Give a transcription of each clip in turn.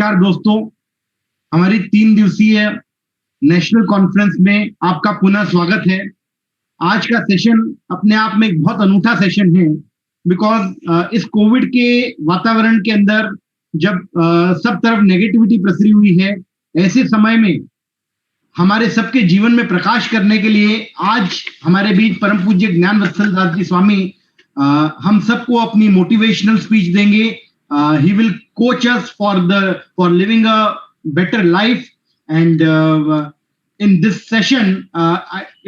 नमस्कार दोस्तों, हमारी 3 दिवसीय नेशनल कॉन्फ्रेंस में आपका पुनः स्वागत है। आज का सेशन अपने आप में एक बहुत अनूठा सेशन है बिकॉज इस कोविड के वातावरण के अंदर जब सब तरफ नेगेटिविटी प्रसरी हुई है, ऐसे समय में हमारे सबके जीवन में प्रकाश करने के लिए आज हमारे बीच परम पूज्य ज्ञान वत्सल दास जी स्वामी हम सबको अपनी मोटिवेशनल स्पीच देंगे। He will coach us for living a better life, and in this session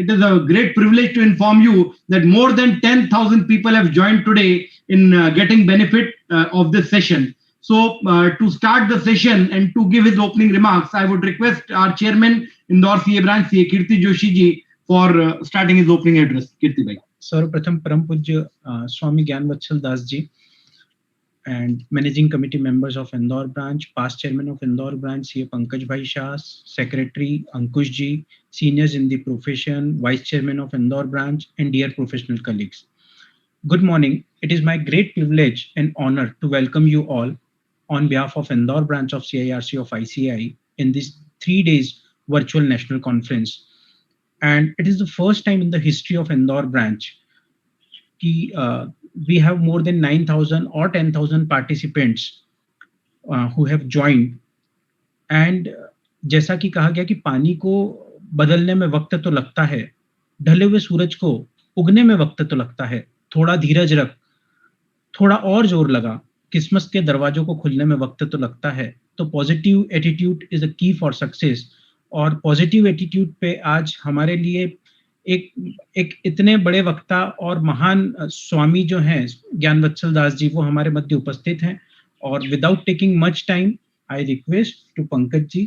it is a great privilege to inform you that more than 10,000 people have joined today in getting benefit of this session. So to start the session and to give his opening remarks, I would request our chairman Indore CA branch CA Kirti Joshi ji for starting his opening address. Kirti bhai. सर्वप्रथम परम पूज्य स्वामी ज्ञान वत्सल Das ji and managing committee members of Indore branch, past chairman of Indore branch CA Pankaj Bhai Shah, secretary Ankush ji, seniors in the profession, vice chairman of Indore branch, and dear professional colleagues. Good morning. It is my great privilege and honor to welcome you all on behalf of Indore branch of CIRC of ICI in this 3 days virtual national conference. And it is the first time in the history of Indore branch we have more than 9,000 or 10,000 participants who have joined. And जैसा कि कहा गया कि पानी को बदलने में वक्त तो लगता है, ढले हुए सूरज को उगने में वक्त तो लगता है, थोड़ा धीरज रख, थोड़ा और जोर लगा, किस्मत के दरवाजों को खुलने में वक्त तो लगता है। तो पॉजिटिव एटीट्यूड इज अ की फॉर सक्सेस, और पॉजिटिव एटीट्यूड पे आज हमारे लिए एक इतने बड़े वक्ता और महान स्वामी जो हैं ज्ञान वत्सल दास जी, वो हमारे मध्य उपस्थित हैं। और without taking much time I request to Pankaj ji.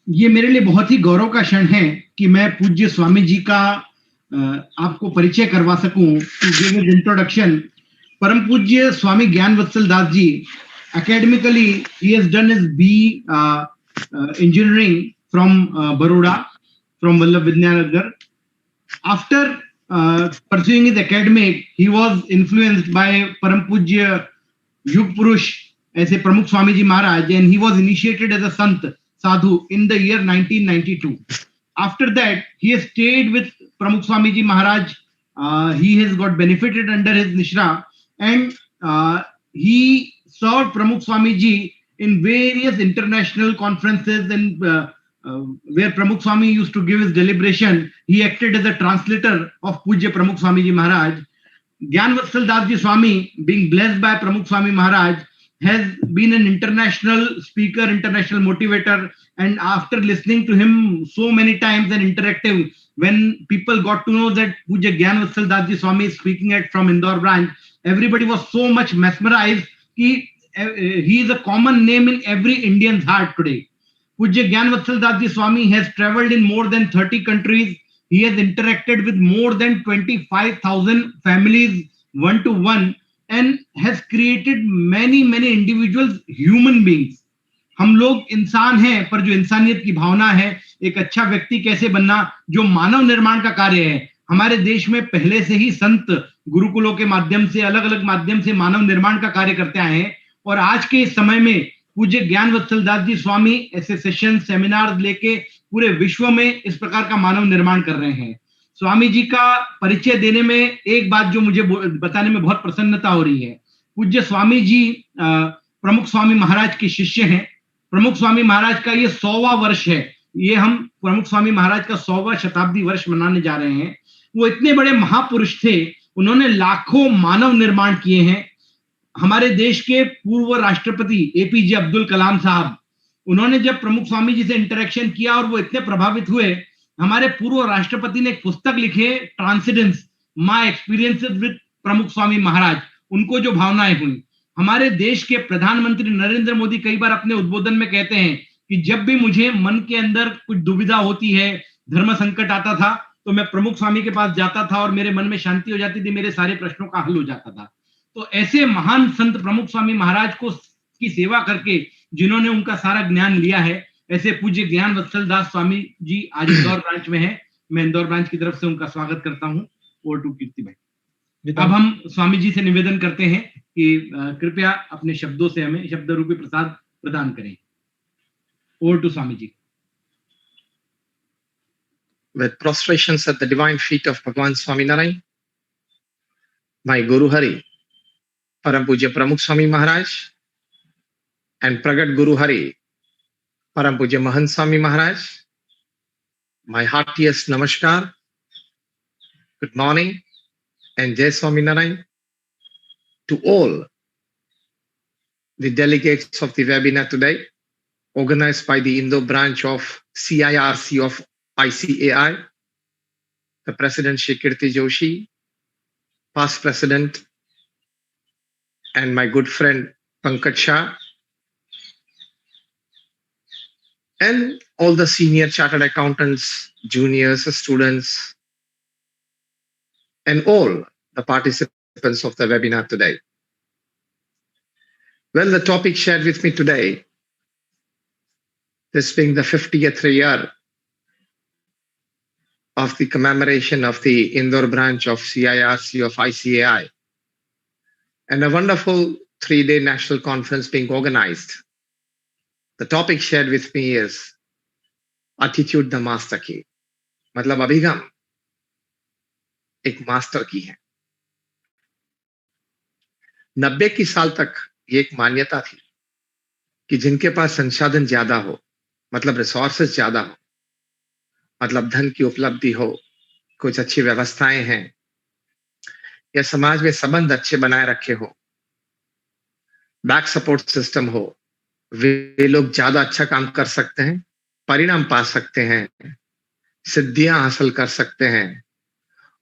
ये मेरे लिए बहुत ही गौरव का क्षण है कि मैं पूज्य स्वामी जी का आपको परिचय करवा सकूं। टू गिव हिज इंट्रोडक्शन, परम पूज्य स्वामी ज्ञान वत्सल Das ji academically he has done his B engineering from Baroda, from Vallabh Vidyanagar. After pursuing his academic, he was influenced by Param Pujya Yug Purush ऐसे प्रमुख स्वामी जी महाराज, and he was initiated as a Sant sadhu in the year 1992. After that, he has stayed with Pramukh Swami ji Maharaj. He has got benefited under his Nishra, and he served Pramukh Swami ji in various international conferences, and where Pramukh Swami used to give his deliberation, he acted as a translator of Pujya Pramukh Swami ji Maharaj. Gyan Vatsal Das ji Swami, being blessed by Pramukh Swami Maharaj, has been an international speaker, international motivator, and after listening to him so many times and interactive, when people got to know that Pujya Gyan Vatsal Das ji Swami is speaking from Indore branch, everybody was so much mesmerized. He is a common name in every Indian's heart today. Pujya Gyan Vatsal Das ji Swami has traveled in more than 30 countries. He has interacted with more than 25,000 families one-to-one and has created many individuals, human beings. हम लोग इंसान हैं, पर जो इंसानियत की भावना है, एक अच्छा व्यक्ति कैसे बनना, जो मानव निर्माण का कार्य है, हमारे देश में पहले से ही संत गुरुकुलों के माध्यम से, अलग अलग माध्यम से मानव निर्माण का कार्य करते आए हैं। और आज के इस समय में पूज्य ज्ञान वत्सल दास जी स्वामी ऐसे सेशन, सेमिनार लेके पूरे विश्व में इस प्रकार का मानव निर्माण कर रहे हैं। स्वामी जी का परिचय देने में एक बात जो मुझे बताने में बहुत प्रसन्नता हो रही है, पूज्य स्वामी जी प्रमुख स्वामी महाराज के शिष्य हैं। प्रमुख स्वामी महाराज का ये 100वां वर्ष है। ये हम प्रमुख स्वामी महाराज का 100वां शताब्दी वर्ष मनाने जा रहे हैं। वो इतने बड़े महापुरुष थे, उन्होंने लाखों मानव निर्माण किए हैं। हमारे देश के पूर्व राष्ट्रपति एपीजे अब्दुल कलाम साहब, उन्होंने जब प्रमुख स्वामी जी से इंटरेक्शन किया और वो इतने प्रभावित हुए, हमारे पूर्व राष्ट्रपति ने एक पुस्तक लिखे, ट्रांसेंडेंस माय एक्सपीरियंसेस विद प्रमुख स्वामी महाराज। उनको जो भावनाएं हुई, हमारे देश के प्रधानमंत्री नरेंद्र मोदी कई बार अपने उद्बोधन में कहते हैं कि जब भी मुझे मन के अंदर कुछ दुविधा होती है, धर्म संकट आता था, तो मैं प्रमुख स्वामी के पास जाता था और मेरे मन में शांति हो जाती थी, मेरे सारे प्रश्नों का हल हो जाता था। तो ऐसे महान संत प्रमुख स्वामी महाराज को की सेवा करके, जिन्होंने उनका सारा ज्ञान लिया है, ऐसे पूज्य ज्ञान वत्सल दास स्वामी जी आज इंदौर ब्रांच में हैं। मैं इंदौर ब्रांच की तरफ से उनका स्वागत करता हूं। ओवर टू कीर्ति भाई। अब हम स्वामी जी से निवेदन करते हैं कि कृपया अपने शब्दों से हमें शब्द रूपी प्रसाद प्रदान करें। Over to Swami ji. With prostrations at the divine feet of Bhagavan Swaminarayan, my Guru Hari, Param Pujya Pramukh Swami Maharaj, and Pragat Guru Hari, Param Pujya Mahant Swami Maharaj, my heartiest namaskar, good morning, and Jai Swaminarayan to all the delegates of the webinar today, organized by the Indo branch of CIRC of ICAI, the President Shri Kirti Joshi, past President, and my good friend Pankaj Shah, and all the senior chartered accountants, juniors, students, and all the participants of the webinar today. Well, the topic shared with me today, this being the 50th year of the commemoration of the Indore branch of CIRC of ICAI, and a wonderful 3-day national conference being organized. The topic shared with me is Attitude the Master Key. मतलब अभिगम एक master की है। 90 की साल तक ये एक मान्यता थी कि जिनके पास संसाधन ज्यादा हो, मतलब रिसोर्सेज ज्यादा हो, मतलब धन की उपलब्धि हो, कुछ अच्छी व्यवस्थाएं हैं, या समाज में संबंध अच्छे बनाए रखे हो, बैक सपोर्ट सिस्टम हो, वे लोग ज्यादा अच्छा काम कर सकते हैं, परिणाम पा सकते हैं, सिद्धियां हासिल कर सकते हैं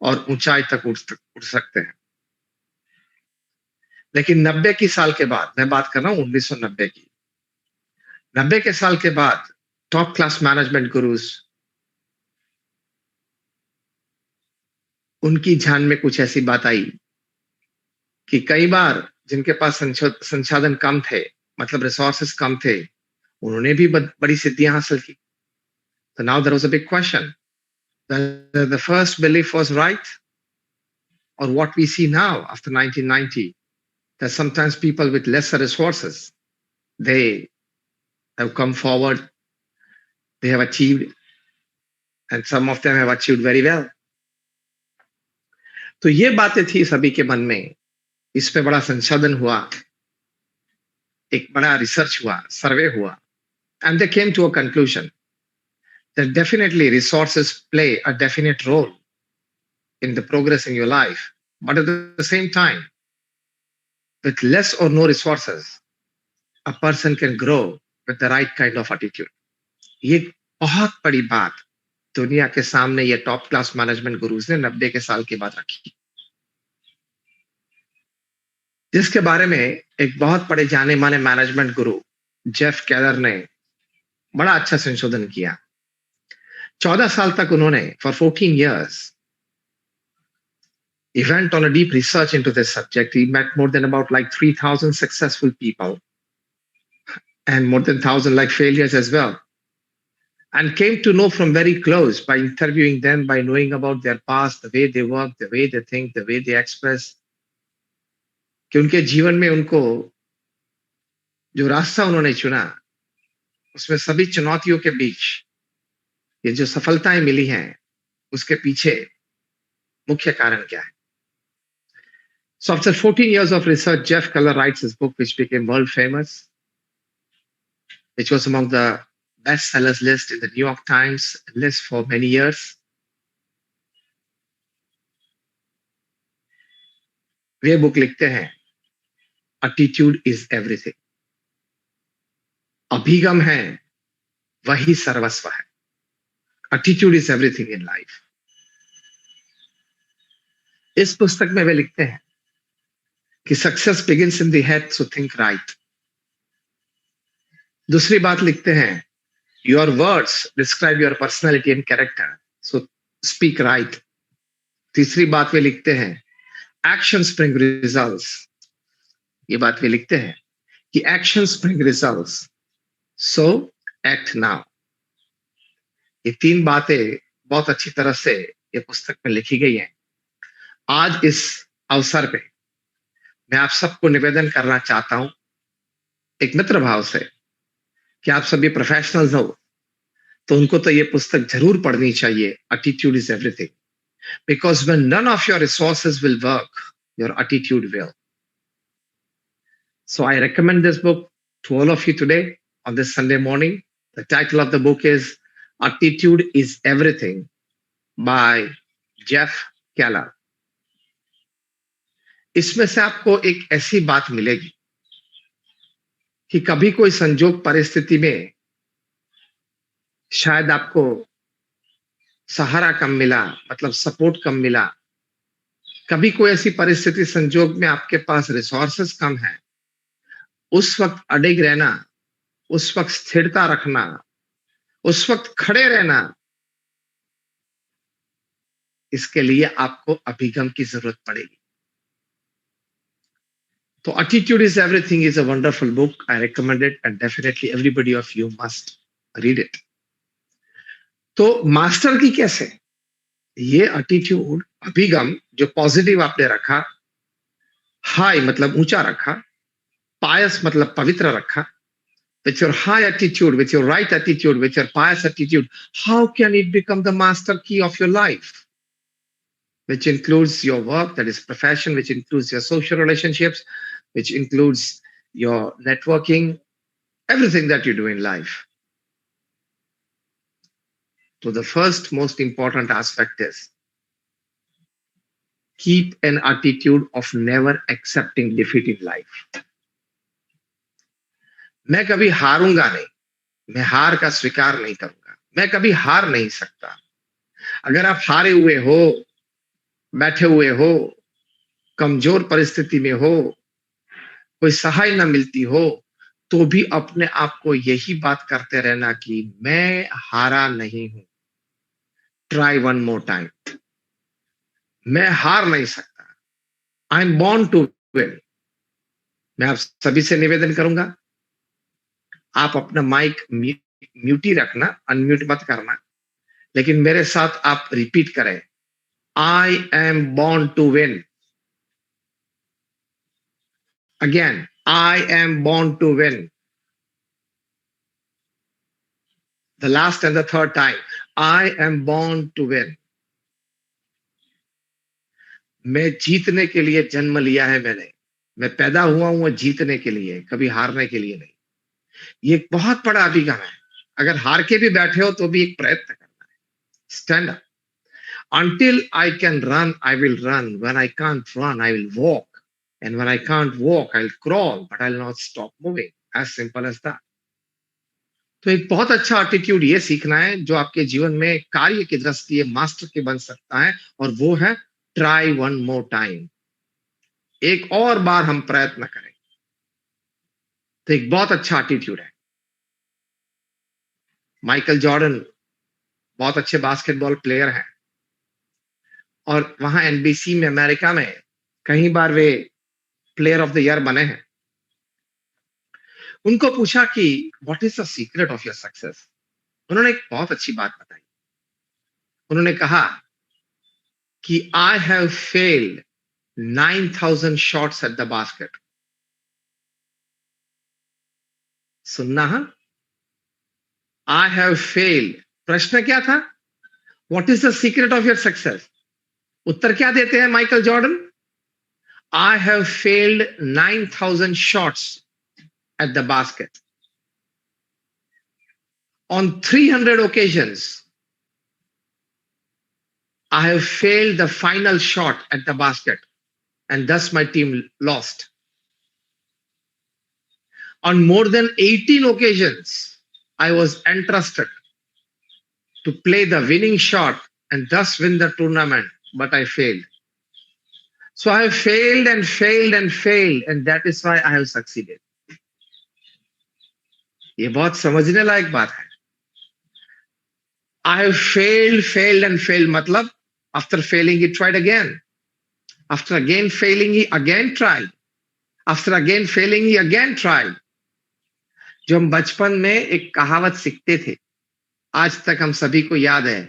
और ऊंचाई तक उठ सकते हैं। लेकिन 90 की साल के बाद, मैं बात कर रहा हूं 1990 की, 90 के साल के बाद टॉप क्लास मैनेजमेंट गुरुज, उनकी ध्यान में कुछ ऐसी बात आई कि कई बार जिनके पास संसाधन कम थे, मतलब रिसोर्सेस कम थे, उन्होंने भी बड़ी सिद्धियां हासिल की। So now there was a big question, whether the first belief was right, or what we see now after 1990, that sometimes people with lesser resources, they have come forward, they have achieved, and some of them have achieved very well. तो ये बातें थी सभी के मन में, इस पे बड़ा संशोधन हुआ, एक बड़ा रिसर्च हुआ, सर्वे हुआ, and they came to a conclusion that definitely resources play a definite role in the progress in your life, but at the same time, with less or no resources, a person can grow with the right kind of attitude. ये बहुत बड़ी बात दुनिया के सामने ये top class management gurus ने 90 के साल के बाद रखी, जिसके बारे में एक बहुत बड़े जाने माने मैनेजमेंट गुरु जेफ केलर ने बड़ा अच्छा संशोधन किया। 14 साल तक उन्होंने, for 14 years, he went on a deep research into this subject. He met more than about like 3,000 successful people and more than 1,000 like failures as well, and came to know from very close by interviewing them, by knowing about their past, the way they work, the way they think, the way they express, कि उनके जीवन में उनको जो रास्ता उन्होंने चुना, उसमें सभी चुनौतियों के बीच ये जो सफलताएं मिली हैं, उसके पीछे मुख्य कारण क्या है? So after 14 years of research, Jeff Keller writes his book, which became world famous, which was among the bestsellers list in the New York Times list for many years. Way book लिखते हैं, Attitude is everything. अभिगम है वही सर्वस्व है. Attitude is everything in life. इस पुस्तक में वे लिखते हैं कि success begins in the head, so think right. दूसरी बात लिखते हैं, your words describe your personality and character, so speak right. तीसरी बात वे लिखते हैं, एक्शन स्प्रिंग रिजल्ट्स. ये बात वे लिखते हैं कि एक्शन स्प्रिंग रिजल्ट्स, सो एक्ट नाउ. ये तीन बातें बहुत अच्छी तरह से ये पुस्तक में लिखी गई हैं. आज इस अवसर पे मैं आप सबको निवेदन करना चाहता हूं एक मित्र भाव से कि आप सभी प्रोफेशनल्स हो तो उनको तो ये पुस्तक जरूर पढ़नी चाहिए, attitude is everything, because when none of your resources will work, your attitude will. So I recommend this book to all of you today on this Sunday morning. The title of the book is Attitude is Everything by Jeff Keller. इसमें से आपको एक ऐसी बात मिलेगी कि कभी कोई संजोग परिस्थिति में शायद आपको सहारा कम मिला, मतलब सपोर्ट कम मिला, कभी कोई ऐसी परिस्थिति संजोग में आपके पास रिसोर्सेस कम है, उस वक्त अडिग रहना, उस वक्त स्थिरता रखना, उस वक्त खड़े रहना, इसके लिए आपको अभिगम की जरूरत पड़ेगी. तो attitude is everything is a wonderful book. I recommend it and definitely everybody of you must read it. तो मास्टर की कैसे ये एटीट्यूड, अभिगम जो पॉजिटिव आपने रखा, हाई मतलब ऊंचा रखा, पायस मतलब पवित्र रखा, with your high attitude, with your right attitude, with your pious attitude, how can it become the master key of your life? Which includes your work, that is profession, which includes your social relationships, which includes your networking, everything that you do in life. So the first most important aspect is keep an attitude of never accepting defeat in life. मैं कभी हारूंगा नहीं, मैं हार का स्वीकार नहीं करूंगा, मैं कभी हार नहीं सकता. अगर आप हारे हुए हो, बैठे हुए हो, कमजोर परिस्थिति में हो, कोई सहाय न मिलती हो, तो भी अपने आप को यही बात करते रहना कि मैं हारा नहीं हूं. Try one more time. मैं हार नहीं सकता. I am born to win. मैं आप सभी से निवेदन करूंगा, आप अपना माइक म्यूट ही रखना, अनम्यूट मत करना, लेकिन मेरे साथ आप रिपीट करें, I am born to win. Again, I am born to win. The last and the third time, I am born to win. मैं जीतने के लिए जन्म लिया है मैंने. मैं पैदा हुआ हूं जीतने के लिए, कभी हारने के लिए नहीं. ये एक बहुत बड़ा अभिगम है. अगर हार के भी बैठे हो तो भी एक प्रयत्न करना है. Stand up. Until I can run, I will run. When I can't run, I will walk. And when I can't walk, I'll crawl, but I'll not stop moving. As simple as that. तो एक बहुत अच्छा attitude ये सीखना है जो आपके जीवन में कार्य की दृष्टि मास्टर के बन सकता है, और वो है ट्राई वन मोर टाइम. एक और बार हम प्रयत्न करें. तो एक बहुत अच्छा एटीट्यूड है. माइकल जॉर्डन बहुत अच्छे बास्केटबॉल प्लेयर हैं, और वहां एनबीसी में अमेरिका में कई बार वे प्लेयर ऑफ द ईयर बने हैं. उनको पूछा कि what is the secret of your success. उन्होंने एक बहुत अच्छी बात बताई. उन्होंने कहा कि I have failed 9,000 shots at the basket. सुनना है, आई हैव फेल्ड. प्रश्न क्या था? What is the secret of your success. उत्तर क्या देते हैं Michael Jordan? I have failed 9,000 shots at the basket. On 300 occasions, I have failed the final shot at the basket, and thus my team lost. On more than 18 occasions, I was entrusted to play the winning shot and thus win the tournament, but I failed. So I have failed and failed and failed, and that is why I have succeeded. ये बहुत समझने लायक बात है. I have failed, failed and failed मतलब after failing he tried again. After again failing he again tried. After again failing he again tried. जो हम बचपन में एक कहावत सीखते थे, आज तक हम सभी को याद है,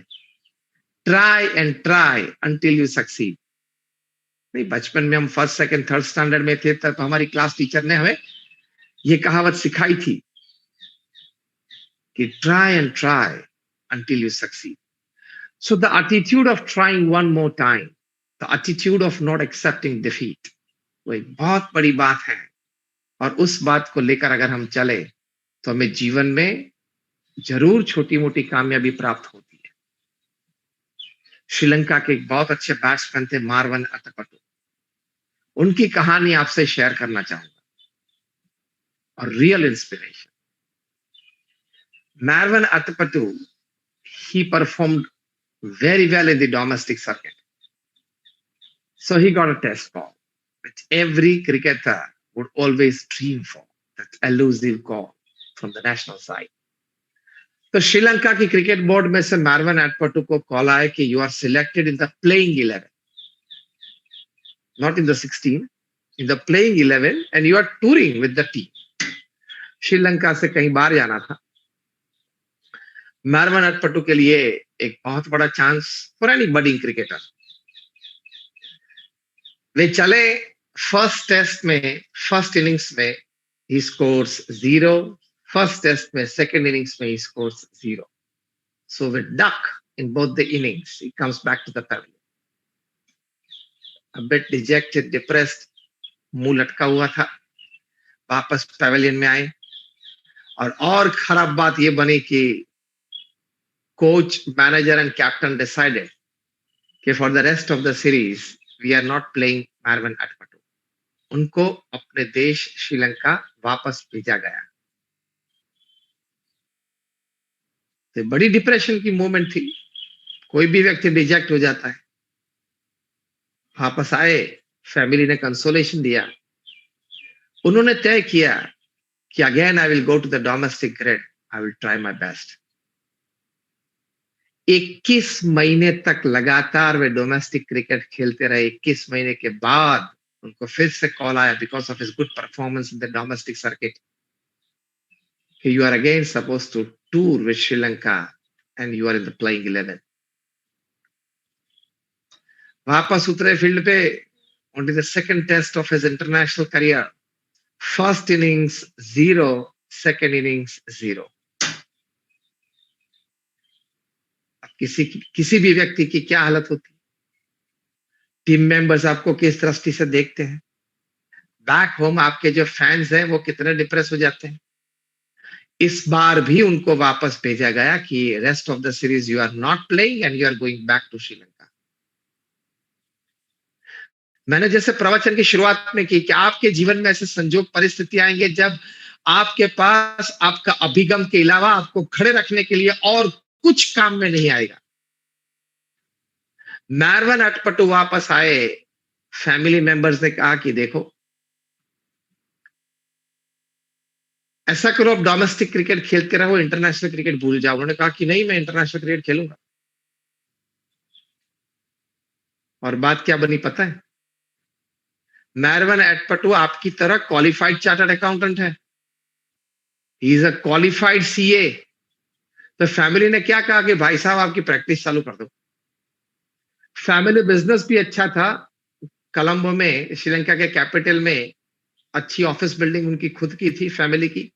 try and try until you succeed. नहीं, बचपन में हम फर्स्ट सेकंड थर्ड स्टैंडर्ड में थे तब हमारी क्लास टीचर ने हमें ये कहावत सिखाई थी कि try and try until you succeed. So the attitude of trying one more time, the attitude of not accepting defeat, वो एक बहुत बड़ी बात है। और उस बात को लेकर अगर हम चले तो हमें जीवन में जरूर छोटी मोटी कामयाबी प्राप्त होती है। श्रीलंका के एक बहुत अच्छे बैट्समैन थे मारवन अतपटु, उनकी कहानी आपसे शेयर करना चाहूंगा और real inspiration. Marvan Atapattu, he performed very well in the domestic circuit. So he got a test call, which every cricketer would always dream for, that elusive call from the national side. तो श्रीलंका की cricket board में से मारवन एटपटू को call आया कि you are selected in the playing 11, not in the 16, in the playing 11 and you are touring with the team. Sri Lanka से कहीं बाहर जाना था। मारवन एटपटू के लिए एक बहुत बड़ा chance for any budding cricketer. वे चले फर्स्ट टेस्ट में, फर्स्ट इनिंग्स में ही स्कोर्स 0, फर्स्ट टेस्ट में सेकंड इनिंग्स में ही scores 0। So with duck in both the innings he comes back to the pavilion, a bit dejected, depressed, मुंह लटका हुआ था। वापस पैवेलियन में आए और खराब बात ये बनी कि coach, manager and captain decided कि for the rest of the series we are not playing Marwan Atpattu. उनको अपने देश श्रीलंका वापस भेजा गया। तो बड़ी डिप्रेशन की मोमेंट थी, कोई भी व्यक्ति रिजेक्ट हो जाता है। वापस आए, फैमिली ने कंसोलेशन दिया। उन्होंने तय किया कि again I will go to the domestic grid, I will try my best. 21 महीने तक लगातार वे डोमेस्टिक क्रिकेट खेलते रहे। 21 महीने के बाद उनको फिर से कॉल आया because of his good performance in the domestic circuit, you are again supposed to tour with Sri Lanka and you are in the playing 11। वापस उतरे फील्ड पे on the second test of his international career. First innings 0, second innings 0। किसी भी व्यक्ति की क्या हालत होती, टीम मेंबर्स आपको किस दृष्टि से देखते हैं, बैक होम आपके जो फैंस हैं वो कितने डिप्रेस हो जाते हैं। इस बार भी उनको वापस भेजा गया कि rest of the series you are not playing and you are going back to Sri Lanka. मैंने जैसे प्रवचन की शुरुआत में की कि आपके जीवन में ऐसे संजोग परिस्थिति आएंगे जब आपके पास आपका अभिगम के अलावा आपको खड़े रखने के लिए और कुछ काम में नहीं आएगा। मारवन अटपटू वापस आए, फैमिली मेंबर्स ने कहा कि देखो ऐसा करो, अब डोमेस्टिक क्रिकेट खेलते रहो, इंटरनेशनल क्रिकेट भूल जाओ। उन्होंने कहा कि नहीं, मैं इंटरनेशनल क्रिकेट खेलूंगा। और बात क्या बनी पता है? मारवन एटपटू आपकी तरह क्वालिफाइड चार्टर्ड अकाउंटेंट है, he is a qualified CA. तो फैमिली ने क्या कहा कि भाई साहब आपकी प्रैक्टिस चालू कर दो। फैमिली बिजनेस भी अच्छा था, कोलंबो में, श्रीलंका के कैपिटल में अच्छी ऑफिस बिल्डिंग उनकी खुद की थी, फैमिली की।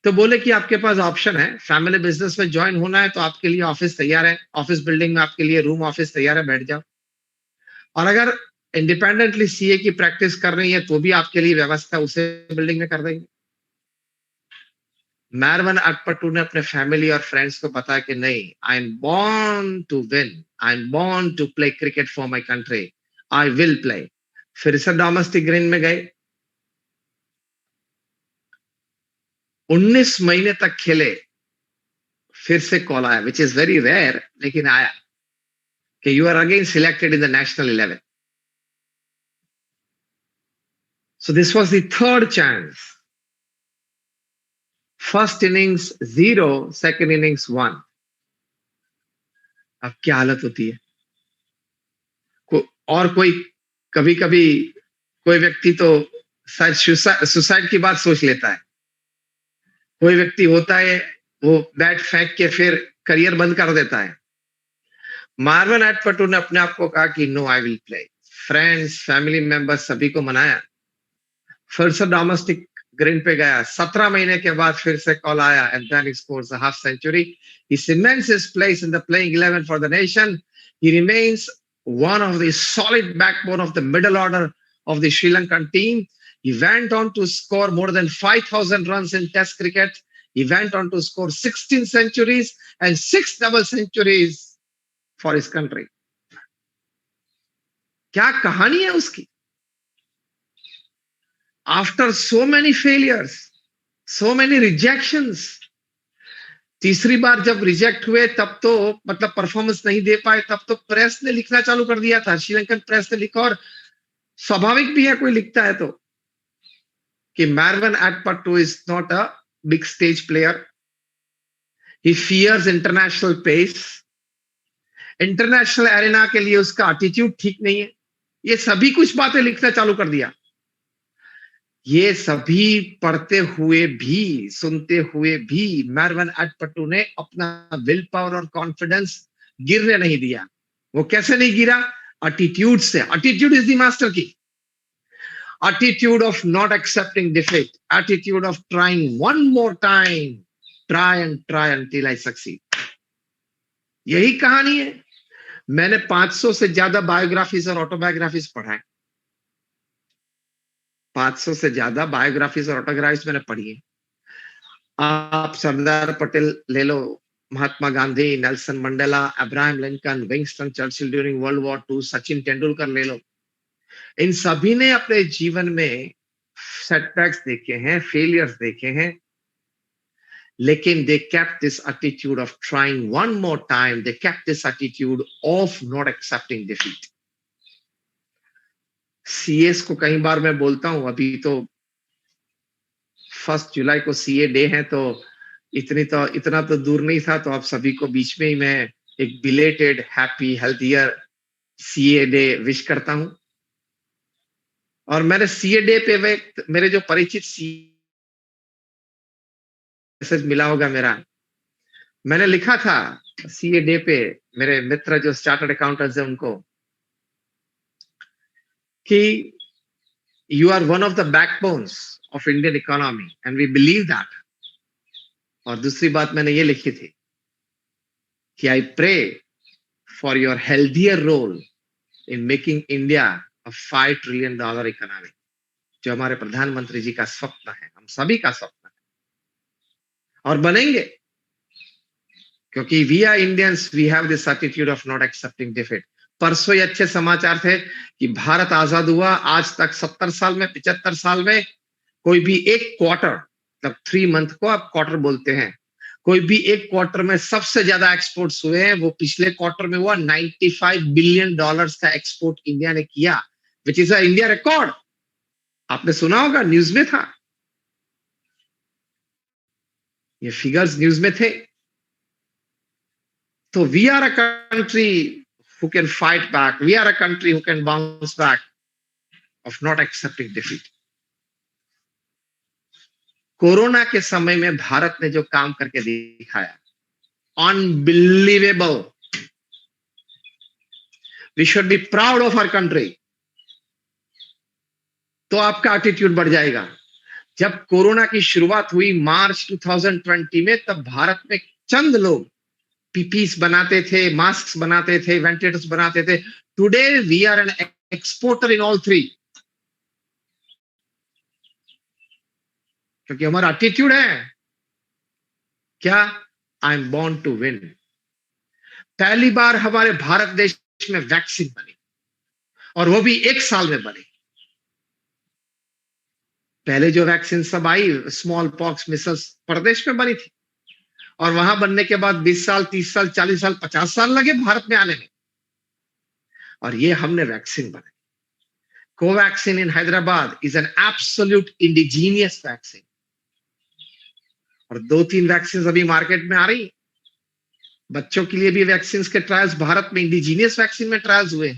तो बोले कि आपके पास ऑप्शन है, फैमिली बिजनेस में ज्वाइन होना है तो आपके लिए ऑफिस तैयार है, ऑफिस बिल्डिंग में आपके लिए रूम ऑफिस तैयार है, बैठ जाओ। और अगर इंडिपेंडेंटली सीए की प्रैक्टिस कर रही है तो भी आपके लिए व्यवस्था उसे बिल्डिंग में कर देंगे। मारवन अटपटू ने अपने फैमिली और फ्रेंड्स को बताया कि नहीं, I am born to win, I am born to play cricket for my country, I will play. फिर से डोमेस्टिक ग्रीन में गए, 19 महीने तक खेले, फिर से कॉल आया, विच इज वेरी रेयर, लेकिन आया कि you are again selected in the national 11। So this was the third chance. First innings 0, second innings 1। अब क्या हालत होती है? और कोई कभी कभी कोई व्यक्ति तो शायद सुसाइड की बात सोच लेता है। कोई व्यक्ति होता है वो बैट फेंक के फिर करियर बंद कर देता है। मारवन एटपटू ने अपने आप को कहा कि no, I will play. Friends, family members सभी को मनाया, फिर से डोमेस्टिक ग्रिड पे गया, 17 महीने के बाद फिर से कॉल आया and then he scores a half century. He cements his place in the playing 11 for the nation. He remains one of the solid backbone of the middle order of the Sri Lankan team. He went on to score more than 5,000 runs in Test cricket. He went on to score 16 centuries and 6 double centuries for his country. क्या कहानी है उसकी? After so many failures, so many rejections, तीसरी बार जब reject हुए तब तो मतलब परफॉर्मेंस नहीं दे पाए, तब तो प्रेस ने लिखना चालू कर दिया था, श्रीलंकन प्रेस ने लिखा, और स्वाभाविक भी है कोई लिखता है तो, कि Marvan Atapattu is not a big stage player, he fears international pace, international arena के लिए उसका एटीट्यूड ठीक नहीं है, ये सभी कुछ बातें लिखना चालू कर दिया. ये सभी पढ़ते हुए भी, सुनते हुए भी मार्वन एटपट्टू ने अपना विल पावर और कॉन्फिडेंस गिरने नहीं दिया. वो कैसे नहीं गिरा? एटीट्यूड से. एटीट्यूड इज द मास्टर की. Attitude of not accepting defeat, attitude of trying one more time, try until I succeed. यही कहानी है. मैंने 500 से ज्यादा बायोग्राफीज और ऑटोबायोग्राफीज पढ़ा है. 500 से ज्यादा बायोग्राफीज और ऑटोग्राफीज मैंने पढ़ी है. आप सरदार पटेल ले लो, Mahatma Gandhi, Nelson Mandela, Abraham Lincoln, Winston Churchill during world war II, Sachin Tendulkar ले लो. इन सभी ने अपने जीवन में सेटबैक्स देखे हैं, फेलियर्स देखे हैं, लेकिन they kept this attitude of trying one more time. They kept this attitude of not accepting defeat. CS को कई बार मैं बोलता हूं, अभी तो 1 जुलाई को सीए डे है, तो इतना तो दूर नहीं था, तो आप सभी को बीच में ही मैं एक belated happy healthier CA day wish करता हूं. और मैंने सीए डे पे मेरे जो परिचित मैसेज मिला होगा मेरा, मैंने लिखा था सीए डे पे मेरे मित्र जो चार्टर्ड अकाउंटेंट्स हैं उनको, कि you are one of the backbones of Indian economy and we believe that. और दूसरी बात मैंने ये लिखी थी कि I pray for your healthier role in making India a $5 trillion economy, जो हमारे प्रधानमंत्री जी का स्वप्न है, हम सभी का स्वप्न है, और बनेंगे, क्योंकि we are Indians, we have this attitude of not accepting defeat. परसों ये अच्छे समाचार थे कि भारत आजाद हुआ, आज तक 70 साल में, 75 साल में कोई भी एक क्वार्टर, मतलब 3 मंथ को आप क्वार्टर बोलते हैं, कोई भी एक क्वार्टर में सबसे ज्यादा एक्सपोर्ट्स हुए हैं, वो पिछले क्वार्टर में हुआ. $95 बिलियन का एक्सपोर्ट इंडिया ने किया, which is a India record. आपने सुना होगा, न्यूज में था, ये फिगर्स न्यूज में थे. तो we are a country who can fight back. We are a country who can bounce back of not accepting defeat. Corona के समय में भारत ने जो काम करके दिखाया, unbelievable. We should be proud of our country. तो आपका एटीट्यूड बढ़ जाएगा. जब कोरोना की शुरुआत हुई मार्च 2020 में, तब भारत में चंद लोग पीपीस बनाते थे, मास्क बनाते थे, वेंटिलेटर्स बनाते थे. Today we are an exporter in all 3, क्योंकि हमारा एटीट्यूड है क्या? I am born to win. पहली बार हमारे भारत देश में वैक्सीन बनी, और वो भी 1 साल में बनी. पहले जो वैक्सीन सब आई, स्मॉल पॉक्स, मिसल्स, प्रदेश में बनी थी, और वहां बनने के बाद 20 साल, 30 साल, 40 साल, 50 साल लगे भारत में आने में. और ये हमने वैक्सीन बनाई. Covaxin in Hyderabad is an absolute indigenous vaccine, और 2-3 वैक्सीन अभी मार्केट में आ रही. बच्चों के लिए भी वैक्सीन के ट्रायल्स भारत में इंडिजीनियस वैक्सीन में ट्रायल्स हुए.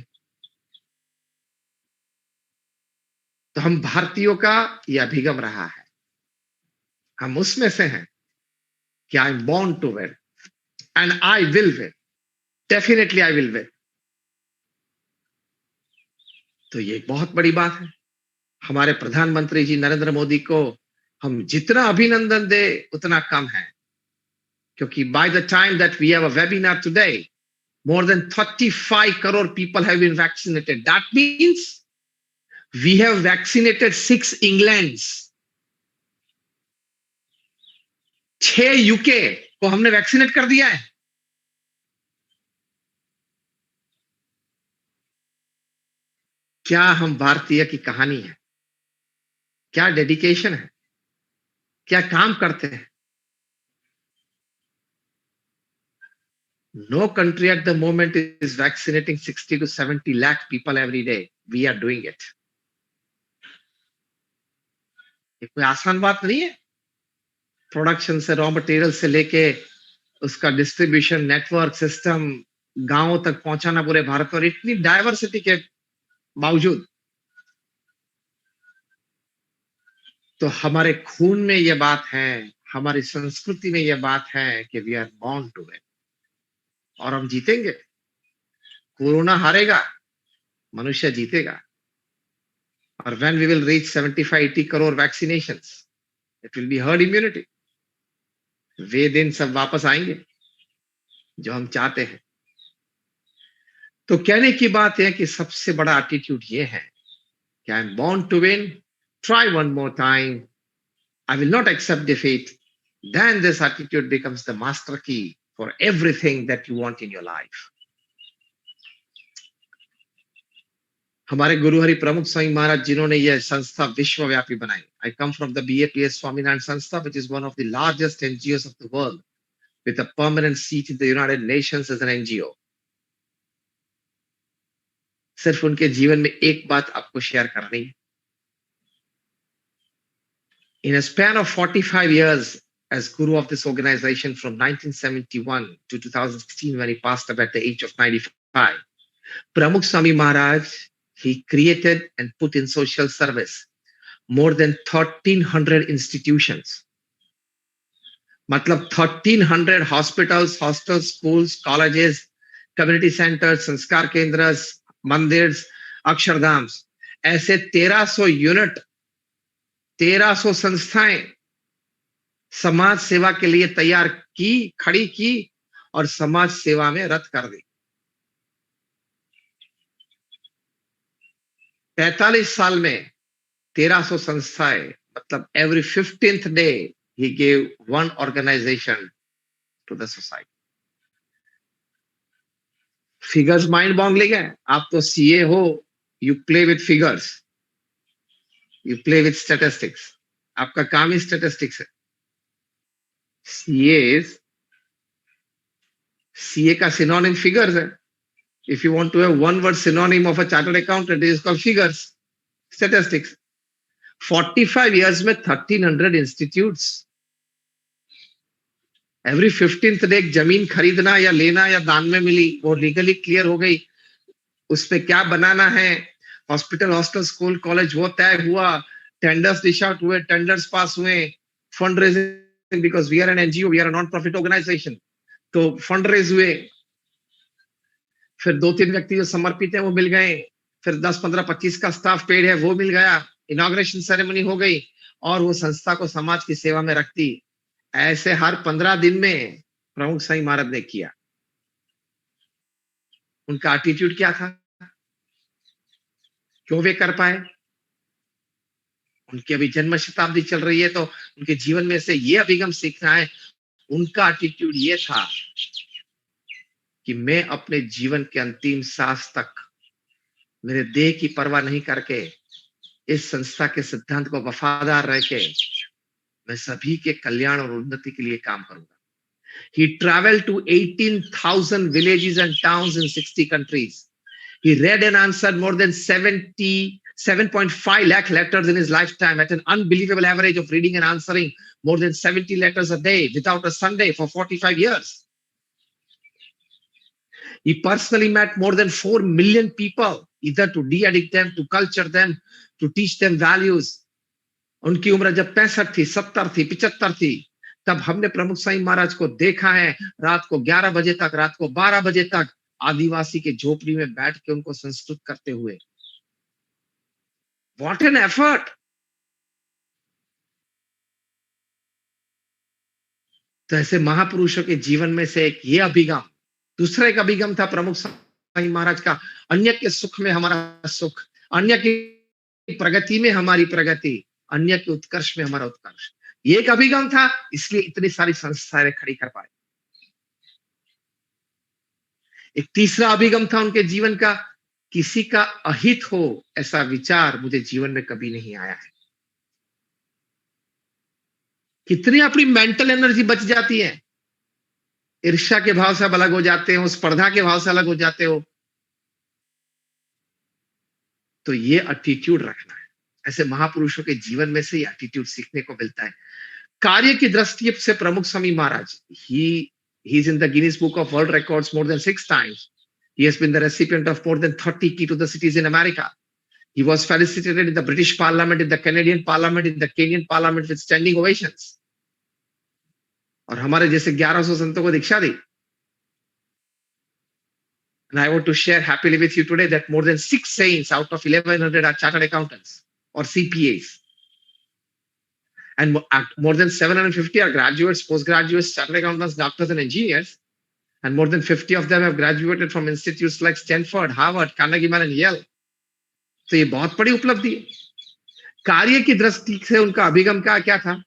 तो हम भारतीयों का यह अभिगम रहा है, हम उसमें से हैं कि I am born to win and I will win. Definitely I will win. तो ये बहुत बड़ी बात है। हमारे प्रधानमंत्री जी नरेंद्र मोदी को हम जितना अभिनंदन दे उतना कम है, क्योंकि by the time that we have a webinar today, more than 35 crore people have been vaccinated. That means we have vaccinated 6 Englands, 6 UK को हमने वैक्सीनेट कर दिया है। क्या हम भारतीय की कहानी है, क्या डेडिकेशन है, क्या काम करते हैं। No country at the moment is vaccinating 60 to 70 lakh people every day. We are doing it. ये कोई आसान बात नहीं है। प्रोडक्शन से, रॉ मटेरियल से लेके उसका डिस्ट्रीब्यूशन, नेटवर्क सिस्टम, गांवों तक पहुंचाना पूरे भारत में, इतनी डाइवर्सिटी के बावजूद। तो हमारे खून में ये बात है, हमारी संस्कृति में ये बात है कि we are born to win, और हम जीतेंगे। कोरोना हारेगा, मनुष्य जीतेगा। और when we will reach 75-80 crore vaccinations, it will be herd immunity. वे दिन सब वापस आएंगे जो हम चाहते हैं। तो कहने की बात है कि सबसे बड़ा एटीट्यूड ये है कि I am born to win, try one more time, I will not accept defeat, then this attitude becomes the master key for everything that you want in your life. हमारे गुरु हरि प्रमुख स्वामी महाराज जिन्होंने यह संस्था विश्वव्यापी बनाई। I come from the BAPS Swaminarayan Sanstha, which is one of the largest NGOs of the world, with a permanent seat in the United Nations as an NGO. सिर्फ उनके जीवन में एक बात आपको शेयर करनी है। In a span of 45 years as guru of this organization from 1971 to 2016, when he passed away at the age of 95, Pramukh Swami Maharaj, he created and put in social service more than 1300 institutions. मतलब 1300 hospitals, hostels, schools, colleges, community centers, संस्कार केंद्र, मंदिर, अक्षरधाम, ऐसे 1300 unit, 1300 संस्थाएं समाज सेवा के लिए तैयार की, खड़ी की और समाज सेवा में रत कर दी। 45 साल में 1300 संस्थाएं, मतलब every 15th day he gave one organization to the society. Figures mind boggling है। आप तो सीए हो, you play with figures, you play with statistics, आपका काम ही स्टैटिस्टिक्स है। सीए का सिनोनिम फिगर्स है। If you want to have one word synonym of a chartered accountant, it is called figures, statistics. 45 years में 1300 institutes. Every 15th day एक जमीन खरीदना या लेना या दान में मिली, वो लीगली क्लियर हो गई। उसमें क्या बनाना है, हॉस्पिटल, हॉस्टल, स्कूल, कॉलेज, वो तय हुआ। टेंडर्स डिश आउट हुए, टेंडर्स पास हुए, fund raising, because we are an NGO, we are non profit organisation, तो फंड रेज हुए। फिर 2-3 व्यक्ति जो समर्पित हैं वो मिल गए, फिर 10, 15, 25 का स्टाफ पेड है वो मिल गया, इनॉग्रेशन सेरेमनी हो गई और वो संस्था को समाज की सेवा में रखती। ऐसे हर 15 दिन में प्रमुख स्वामी महाराज ने किया। उनका एटीट्यूड क्या था, क्यों वे कर पाए? उनकी अभी जन्म शताब्दी चल रही है, तो उनके जीवन में से ये अभिगम सीखना है। उनका एटीट्यूड ये था कि मैं अपने जीवन के अंतिम सांस तक मेरे देह की परवाह नहीं करके इस संस्था के सिद्धांत को वफादार रह के मैं सभी के कल्याण और उन्नति के लिए काम करूंगा। He traveled to 18,000 villages and towns in 60 countries. He read and answered more than 7.5 lakh letters in his lifetime at an unbelievable average of reading and answering more than 70 letters a day without a Sunday for 45 years. He personally met more than 4 million people, either to de-addict them, to culture them, to teach them values. उनकी उम्र जब 65 थी, 70 थी, 75 थी, तब हमने प्रमुख स्वामी महाराज को देखा है रात को 11 बजे तक, रात को 12 बजे तक आदिवासी के झोपड़ी में बैठ के उनको संस्कृत करते हुए। What an effort. तो ऐसे महापुरुषों के जीवन में से एक ये अभिगम, दूसरा एक अभिगम था प्रमुख स्वामी महाराज का, अन्य के सुख में हमारा सुख, अन्य की प्रगति में हमारी प्रगति, अन्य के उत्कर्ष में हमारा उत्कर्ष। ये एक अभिगम था, इसलिए इतनी सारी संस्थाएं खड़ी कर पाए। एक तीसरा अभिगम था उनके जीवन का, किसी का अहित हो ऐसा विचार मुझे जीवन में कभी नहीं आया है। कितनी अपनी मेंटल एनर्जी बच जाती है, ईर्ष्या के भाव से आप अलग हो जाते हो, स्पर्धा के भाव से अलग हो जाते हो। तो ये एटीट्यूड रखना है। ऐसे महापुरुषों के जीवन में से ये एटीट्यूड सीखने को मिलता है। कार्य की दृष्टि से प्रमुख Swami Maharaj, he is in the Guinness Book of World Records more than 6 times. He has been the recipient of more than 30 key to the cities in America. He was felicitated in the British Parliament, in the Canadian Parliament, in the Kenyan Parliament with standing ovations. और हमारे जैसे 1100 संतों को दीक्षा दी। And I want to share happily with you today that more than 6 saints out of 1100 are chartered accountants or CPAs. And more than 750 are graduates, postgraduates, chartered accountants, doctors, and engineers. And more than 50 of them have graduated from institutes like Stanford, Harvard, Carnegie Mellon, and Yale. तो ये बहुत बड़ी उपलब्धि है। कार्य की दृष्टि से उनका अभिगम क्या था?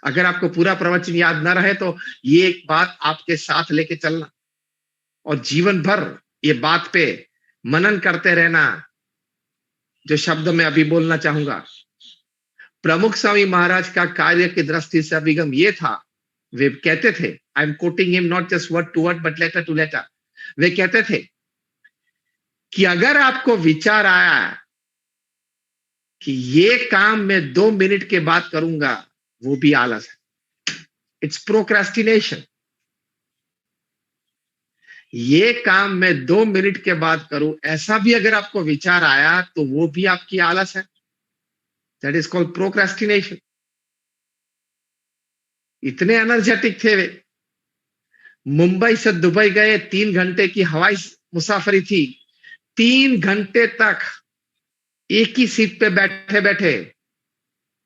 अगर आपको पूरा प्रवचन याद ना रहे तो ये एक बात आपके साथ लेके चलना और जीवन भर ये बात पे मनन करते रहना। जो शब्द मैं अभी बोलना चाहूंगा, प्रमुख स्वामी महाराज का कार्य की दृष्टि से अभिगम ये था, वे कहते थे, I am quoting him not just word to word but letter to letter, वे कहते थे कि अगर आपको विचार आया कि ये काम मैं 2 मिनट के बाद करूंगा, वो भी आलस है। It's procrastination. ये काम मैं 2 मिनट के बाद करूं, ऐसा भी अगर आपको विचार आया तो वो भी आपकी आलस है। That is called procrastination. इतने एनर्जेटिक थे वे। मुंबई से दुबई गए, 3 घंटे की हवाई मुसाफरी थी। 3 घंटे तक एक ही सीट पे बैठे बैठे।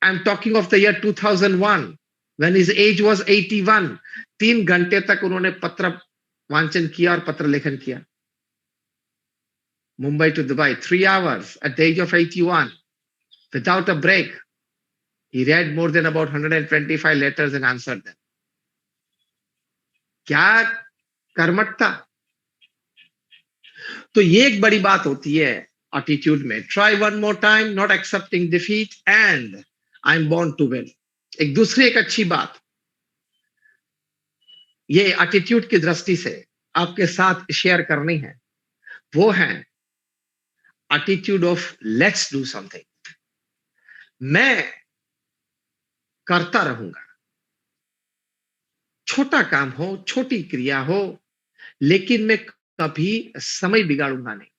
I am talking of the year 2001 when his age was 81। 3 घंटे तक उन्होंने पत्र वांचन किया और पत्र लेखन किया। Mumbai to Dubai 3 hours at the age of 81 without a break. He read more than about 125 letters and answered them. क्या कर्मठता। तो ये एक बड़ी बात होती है एटीट्यूड में। Try one more time, not accepting defeat and I am born to win. एक दूसरी एक अच्छी बात ये एटीट्यूड की दृष्टि से आपके साथ शेयर करनी है, वो है attitude of let's do something. मैं करता रहूंगा, छोटा काम हो, छोटी क्रिया हो, लेकिन मैं कभी समय बिगाड़ूंगा नहीं।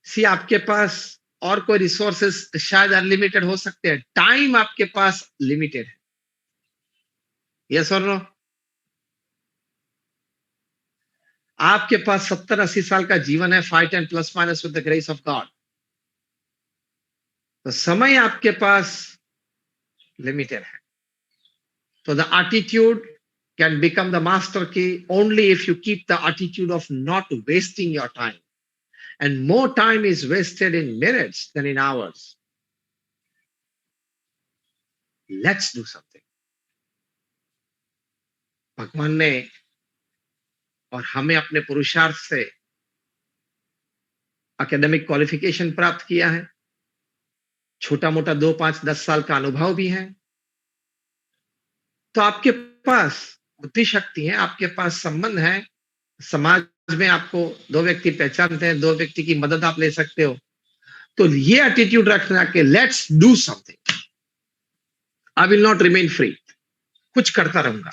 सी आपके पास और कोई रिसोर्सेस शायद अनलिमिटेड हो सकते हैं, टाइम आपके पास लिमिटेड है। यस और नो? आपके पास 70-80 साल का जीवन है, fight and plus minus with the grace of God. तो समय आपके पास लिमिटेड है। So the attitude can become the master key only if you keep the attitude of not wasting your time. And more time is wasted in minutes than in hours. Let's do something. भगवान ने और हमें अपने पुरुषार्थ से academic qualification प्राप्त किया है, छोटा मोटा 2, 5, 10 साल का अनुभव भी है। तो आपके पास बुद्धि शक्ति है, आपके पास संबंध है, समाज में आपको 2 व्यक्ति पहचानते हैं, 2 व्यक्ति की मदद आप ले सकते हो। तो ये एटीट्यूड रखना कि let's do something, I will not remain free, कुछ करता रहूंगा।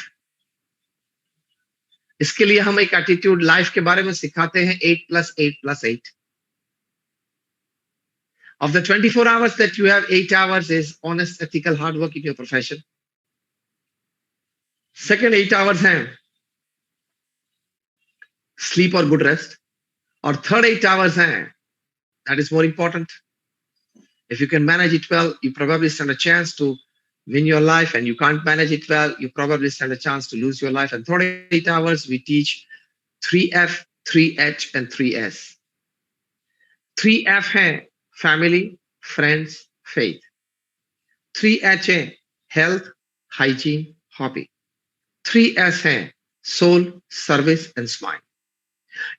इसके लिए हम एक एटीट्यूड लाइफ के बारे में सिखाते हैं, 8+8+8। Of the 24 hours that you have, 8 hours is honest, ethical, hard work in your profession. Second 8 hours हैं sleep or good rest, और third 8 hours हैं, that is more important, If you can manage it well, you probably stand a chance to win your life, and you can't manage it well, you probably stand a chance to lose your life. And 48 hours, we teach 3F, 3H, and 3S. 3F है family, friends, faith. 3H है health, hygiene, hobby. 3S है soul, service, and smile.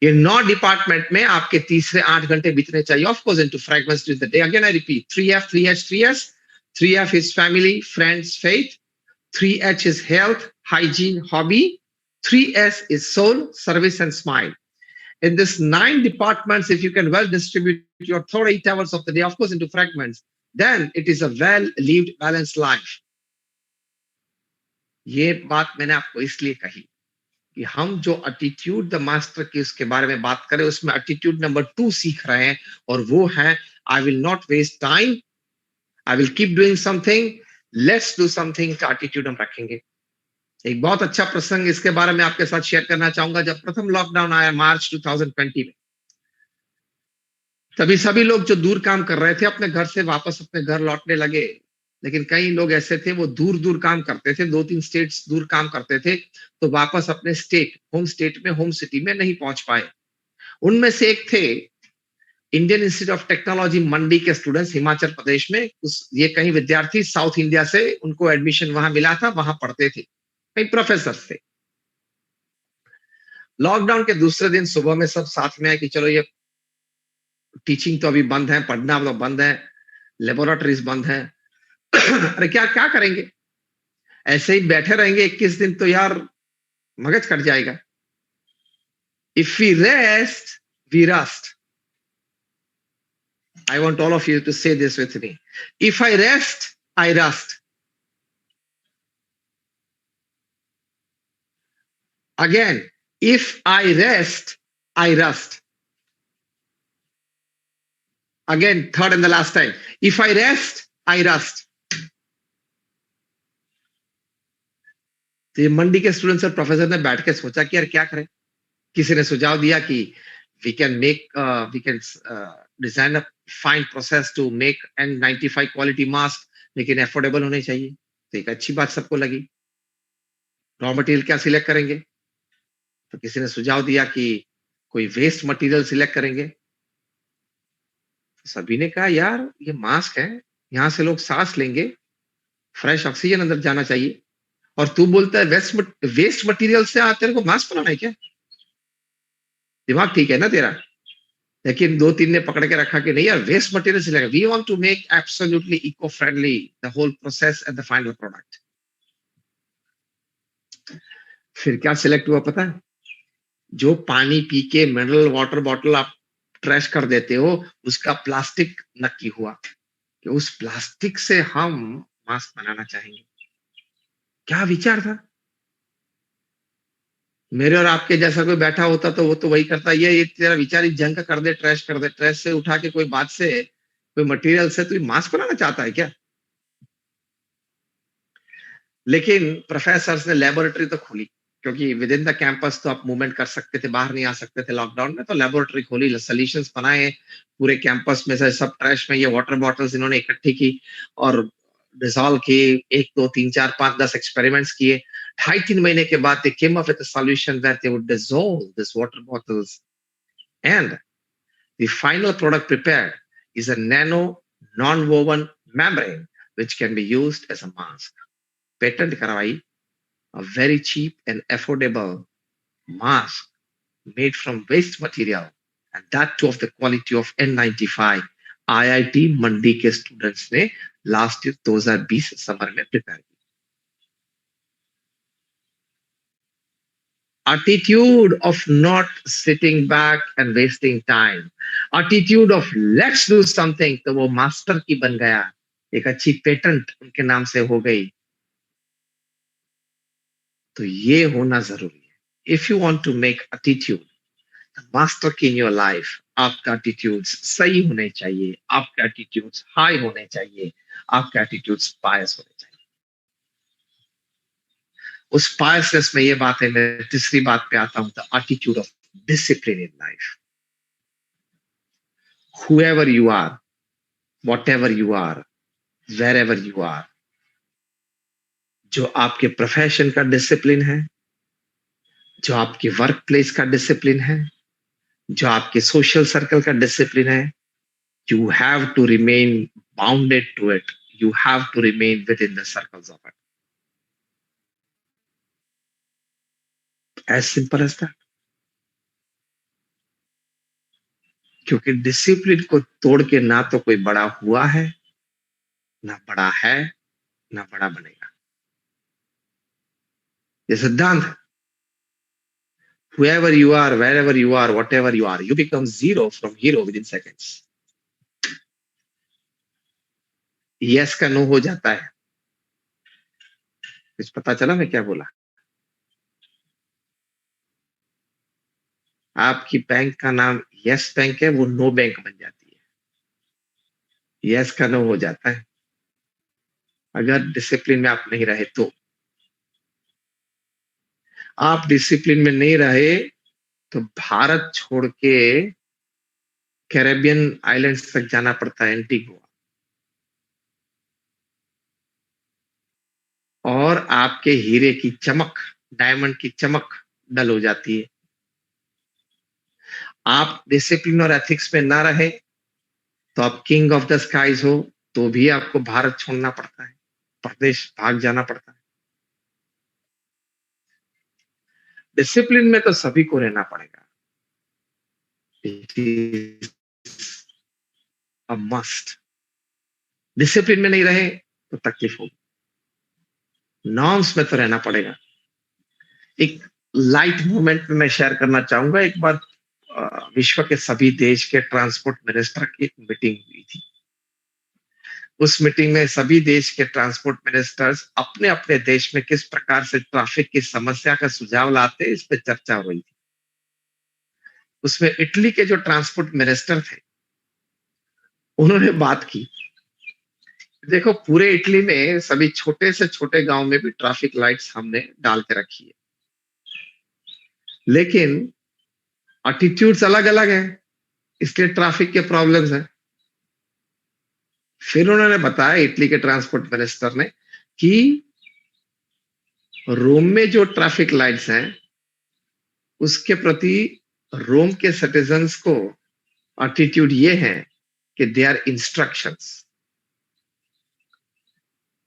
ये 9 department में आपके तीसरे 8 घंटे बीतने चाहिए. Of course, into fragments during the day. Again, I repeat: 3F, 3H, 3S. 3F is family, friends, faith. 3H is health, hygiene, hobby. 3S is soul, service, and smile. In this 9 departments, if you can well distribute your 48 hours of the day, of course, into fragments, then it is a well-lived, balanced life. ये बात मैंने आपको इसलिए कही कि हम जो attitude the master की उसके बारे में बात करें, उसमें एटीट्यूड नंबर 2 सीख रहे हैं, और वो है I will not waste time, I will keep doing something, let's do something का एटीट्यूड हम रखेंगे. एक बहुत अच्छा प्रसंग इसके बारे में आपके साथ शेयर करना चाहूंगा. जब प्रथम लॉकडाउन आया मार्च 2020 में, तभी सभी लोग जो दूर काम कर रहे थे अपने घर से वापस अपने घर लौटने लगे. लेकिन कई लोग ऐसे थे वो दूर दूर काम करते थे, 2-3 स्टेट्स दूर काम करते थे, तो वापस अपने स्टेट, होम स्टेट में, होम सिटी में नहीं पहुंच पाए. उनमें से एक थे इंडियन इंस्टीट्यूट ऑफ टेक्नोलॉजी मंडी के स्टूडेंट्स हिमाचल प्रदेश में. ये कहीं विद्यार्थी साउथ इंडिया से, उनको एडमिशन वहां मिला था, वहां पढ़ते थे, कई प्रोफेसर थे. लॉकडाउन के दूसरे दिन सुबह में सब साथ में आए कि चलो ये टीचिंग तो अभी बंद है, पढ़ना तो बंद है, लेबोरेटरीज बंद है, अरे क्या क्या करेंगे, ऐसे ही बैठे रहेंगे 21 दिन तो यार मगज कट जाएगा. If we rest we rust. I want all of you to say this with me. If I rest, I rust. Again, if I rest, I rust. Again, third and the last time. If I rest, I rust. तो ये मंडी के students और professor ने बैठ के सोचा कि यार क्या करें. किसी ने सुझाव दिया कि we can design a fine process to make N95 quality mask, लेकिन अफोर्डेबल होने चाहिए. तो एक अच्छी बात सबको लगी. रॉ मटेरियल क्या सिलेक्ट करेंगे? तो किसी ने सुझाव दिया कि कोई वेस्ट मटेरियल सिलेक्ट करेंगे. सभी ने कहा यार ये मास्क है, यहाँ से लोग सांस लेंगे, फ्रेश ऑक्सीजन अंदर जाना चाहिए, और तू बोलता है वेस्ट मटेरियल से तेरे को मास्क बनाना है क्या? दिमाग ठीक है ना तेरा? लेकिन 2-3 ने पकड़ के रखा कि नहीं यार वेस्ट मटेरियल से लगा. We want to make absolutely eco friendly the whole process and the final product. फिर क्या सिलेक्ट हुआ पता है? जो पानी पी के मिनरल वाटर बॉटल आप ट्रैश कर देते हो, उसका प्लास्टिक नक्की हुआ कि उस प्लास्टिक से हम मास्क बनाना चाहेंगे. क्या विचार था? मेरे और आपके जैसा कोई बैठा होता तो वो तो वही करता. ये तेरा विचार ही जंग कर दे, ट्रैश कर दे. ट्रैश से उठा के कोई बात से, कोई मटेरियल से तू मास्क बनाना चाहता है क्या? लेकिन प्रोफेसर्स ने लेबोरेटरी तो खोली, क्योंकि विद इन द कैंपस तो आप मूवमेंट कर सकते थे, बाहर नहीं आ सकते थे लॉकडाउन में. तो लेबोरेटरी खोली, सॉल्यूशंस बनाए, पूरे कैंपस में से सब ट्रैश में ये वाटर बॉटल्स इन्होंने इकट्ठी की और डिसॉल्व किए. 1, 2, 3, 4, 5, 10 एक्सपेरिमेंट्स किए. 2.5-3 महीने के बाद they came up with a solution where they would dissolve these water bottles, and the final product prepared is a nano non-woven membrane which can be used as a mask. Patent करवाई, a very cheap and affordable mask made from waste material, and that too of the quality of N95. IIT मंडी के students ने last year 2020 summer में prepare की. Attitude of not sitting back and wasting time, attitude of let's do something, तो वो master की बन गया. एक अच्छी पेटेंट उनके नाम से हो गई. तो ये होना जरूरी है. If you want to make attitude the master की in your life, आपका एटीट्यूड्स सही होने चाहिए, आपका एटीट्यूड्स हाई होने चाहिए, आपका एटीट्यूड्स पायस होने चाहिए. उस पायसनेस में ये बात है. मैं तीसरी बात पे आता हूं, the attitude of discipline in life. Whoever you are, whatever you are, wherever you are, जो आपके प्रोफेशन का डिसिप्लिन है, जो आपके वर्क प्लेस का डिसिप्लिन है, जो आपके सोशल सर्कल का डिसिप्लिन है, you have to remain bounded to it. You have to remain within the circles of it. As simple as that. क्योंकि डिसिप्लिन को तोड़ के ना तो कोई बड़ा हुआ है, ना बड़ा है, ना बड़ा बनेगा। ये सिद्धांत है। Whoever you are, wherever you are, whatever you are, you become zero from hero within seconds. Yes का नो हो जाता है। कुछ पता चला मैं क्या बोला? आपकी बैंक का नाम यस बैंक है, वो नो बैंक बन जाती है। यस का नो हो जाता है अगर डिसिप्लिन में आप नहीं रहे तो। आप डिसिप्लिन में नहीं रहे तो भारत छोड़ के कैरेबियन आइलैंड्स तक जाना पड़ता है, एंटीगुआ, और आपके हीरे की चमक, डायमंड की चमक डल हो जाती है। आप डिसिप्लिन और एथिक्स में ना रहे तो आप किंग ऑफ द स्काईज हो तो भी आपको भारत छोड़ना पड़ता है, प्रदेश भाग जाना पड़ता है। डिसिप्लिन में तो सभी को रहना पड़ेगा। It is a must. Discipline में नहीं रहे तो तकलीफ होगी। नॉर्म्स में तो रहना पड़ेगा। एक लाइट मूवमेंट में मैं शेयर करना चाहूंगा। एक बार विश्व के सभी देश के ट्रांसपोर्ट मिनिस्टर की एक मीटिंग हुई थी। उस मीटिंग में सभी देश के ट्रांसपोर्ट मिनिस्टर्स अपने अपने देश में किस प्रकार से ट्रैफिक की समस्या का सुझाव लाते, इस पे चर्चा हो रही थी। उसमें इटली के जो ट्रांसपोर्ट मिनिस्टर थे, उन्होंने बात की, देखो पूरे इटली में सभी छोटे से छोटे गांव में भी ट्रैफिक लाइट्स हमने डाल के रखी है, लेकिन एटीट्यूड्स अलग अलग हैं, इसलिए ट्रैफिक के प्रॉब्लम्स हैं। फिर उन्होंने बताया, इटली के ट्रांसपोर्ट मिनिस्टर ने, कि रोम में जो ट्रैफिक लाइट्स हैं उसके प्रति रोम के सिटीजन्स को एटीट्यूड ये है कि they are instructions.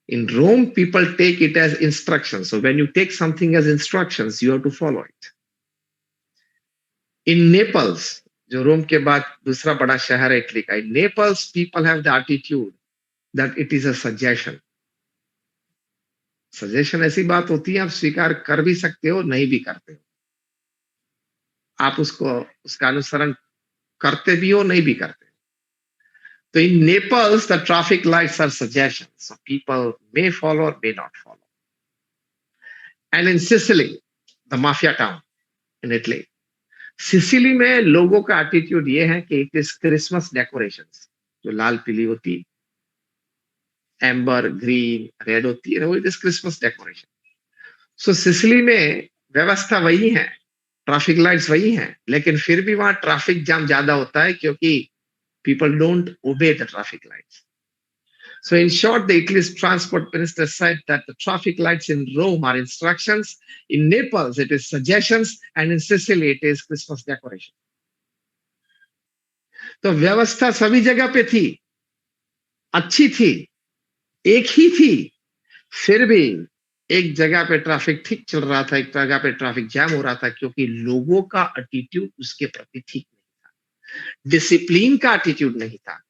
In Rome, people take it as instructions. So when you take something as instructions, you have to follow it. In Naples, जो रोम के बाद दूसरा बड़ा शहर है इटली का, in Naples, people have the attitude that it is a suggestion. Suggestion ऐसी बात होती है, आप स्वीकार कर भी सकते हो, नहीं भी करते हो। आप उसका अनुसरण करते भी हो, नहीं भी करते हो। So in Naples, the traffic lights are suggestions. So people may follow or may not follow. And in Sicily, the mafia town in Italy, Sicily में लोगों का एटीट्यूड ये है कि इट इज क्रिसमस डेकोरेशंस, जो लाल पीली होती, एम्बर ग्रीन रेड होती है, वो it is Christmas decoration. So Sicily में व्यवस्था वही है, ट्रैफिक लाइट्स वही हैं, लेकिन फिर भी वहां ट्रैफिक जाम ज्यादा होता है क्योंकि people don't obey the traffic lights. So in short, the Italy's transport minister said that the traffic lights in Rome are instructions, in Naples it is suggestions, and in Sicily it is Christmas decoration. तो व्यवस्था सभी जगह पे थी, अच्छी थी, एक ही थी, फिर भी एक जगह पे ट्रैफिक ठीक चल रहा था, एक जगह पे ट्रैफिक जैम हो रहा था, क्योंकि लोगों का एटीट्यूड उसके प्रति ठीक, डिसिप्लिन का एटीट्यूड नहीं था,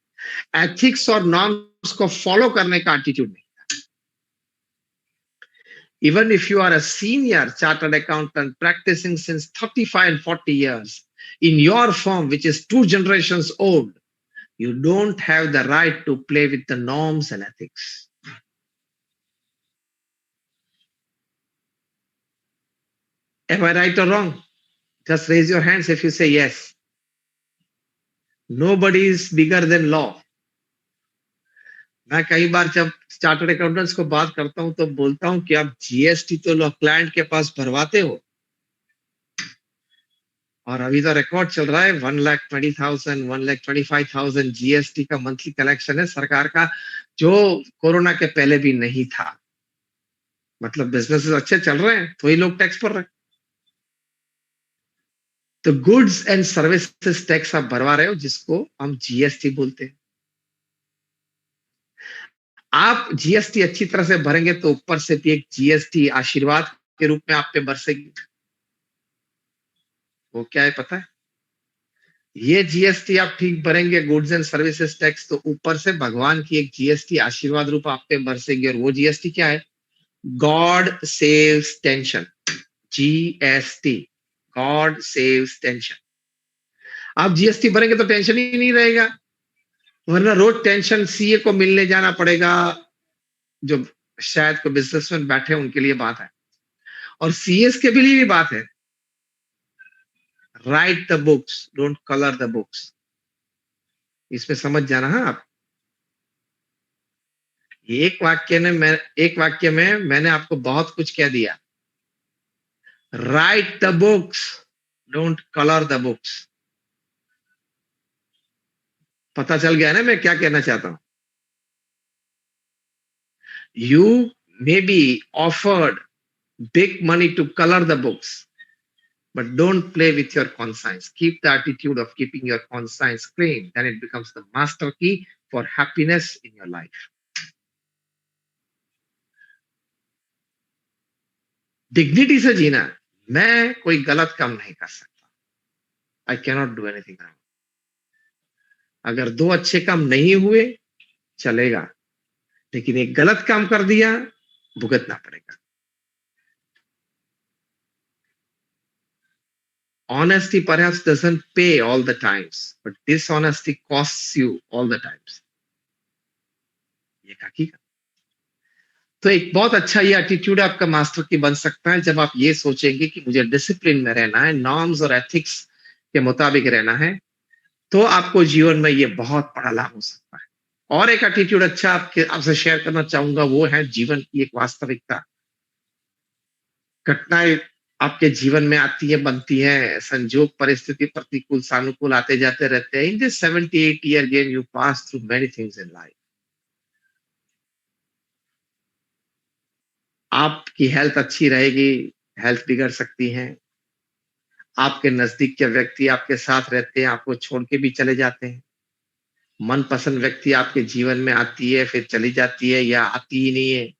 एथिक्स और नॉर्म्स को फॉलो करने का एटीट्यूड नहीं था। Even if you are a senior chartered accountant practising since 35 and 40 years in your firm which is 2 generations old, you don't have the right to play with the norms and ethics. Am I right or wrong? Just raise your hands if you say yes. Nobody is bigger than law. मैं कई बार जब chartered accountants को बात करता हूं तो बोलता हूं कि आप जीएसटी तो क्लाइंट के पास भरवाते हो, और अभी तो रिकॉर्ड चल रहा है 1,20,000 1,25,000 जीएसटी का मंथली कलेक्शन है सरकार का, जो कोरोना के पहले भी नहीं था। मतलब बिजनेसेस अच्छे चल रहे हैं तो ही लोग टैक्स भर रहे हैं। तो गुड्स एंड सर्विसेज टैक्स आप भरवा रहे हो, जिसको हम जीएसटी बोलते हैं। आप जीएसटी अच्छी तरह से भरेंगे तो ऊपर से भी एक जीएसटी आशीर्वाद के रूप में आप पे बरसेगी। वो क्या है पता है? ये जीएसटी आप ठीक भरेंगे, गुड्स एंड सर्विसेज टैक्स, तो ऊपर से भगवान की एक जीएसटी आशीर्वाद रूप आप पे बरसेगी। और वो जीएसटी क्या है? God saves tension, GST, God saves tension. आप जीएसटी भरेंगे तो टेंशन ही नहीं रहेगा, वरना रोज टेंशन सीए को मिलने जाना पड़ेगा। जो शायद कोई बिजनेसमैन बैठे उनके लिए बात है, और सीएस के लिए भी बात है। Right the books, don't colour the books. इसमें समझ जाना है आप। एक वाक्य में मैंने आपको बहुत कुछ कह दिया। Right the books, don't colour the books. पता चल गया ना मैं क्या कहना चाहता हूं? You may be offered big money to color the books, but don't play with your conscience. Keep the attitude of keeping your conscience clean, then it becomes the master key for happiness in your life. Dignity से जीना। मैं कोई गलत काम नहीं कर सकता, I cannot do anything wrong. अगर दो अच्छे काम नहीं हुए चलेगा, लेकिन एक गलत काम कर दिया भुगतना पड़ेगा। Honesty perhaps doesn't pay all the times, but dishonesty costs you all the times. ये हकीकत। तो एक बहुत अच्छा ये एटीट्यूड आपका मास्टर की बन सकता है, जब आप ये सोचेंगे कि मुझे डिसिप्लिन में रहना है, नॉर्म्स और एथिक्स के मुताबिक रहना है, तो आपको जीवन में ये बहुत बड़ा लाभ हो सकता है। और एक एटीट्यूड अच्छा आपसे शेयर करना चाहूंगा, वो है जीवन की एक वास्तविकता। घटनाएं आपके जीवन में आती है, बनती है, संजोग परिस्थिति प्रतिकूल सानुकूल आते जाते रहते हैं। In this 78 year game you pass through many things in life. आपकी हेल्थ अच्छी रहेगी, हेल्थ बिगड़ सकती है। आपके नजदीक के व्यक्ति आपके साथ रहते हैं, आपको छोड़ के भी चले जाते हैं। मनपसंद व्यक्ति आपके जीवन में आती है, फिर चली जाती है, या आती ही नहीं है।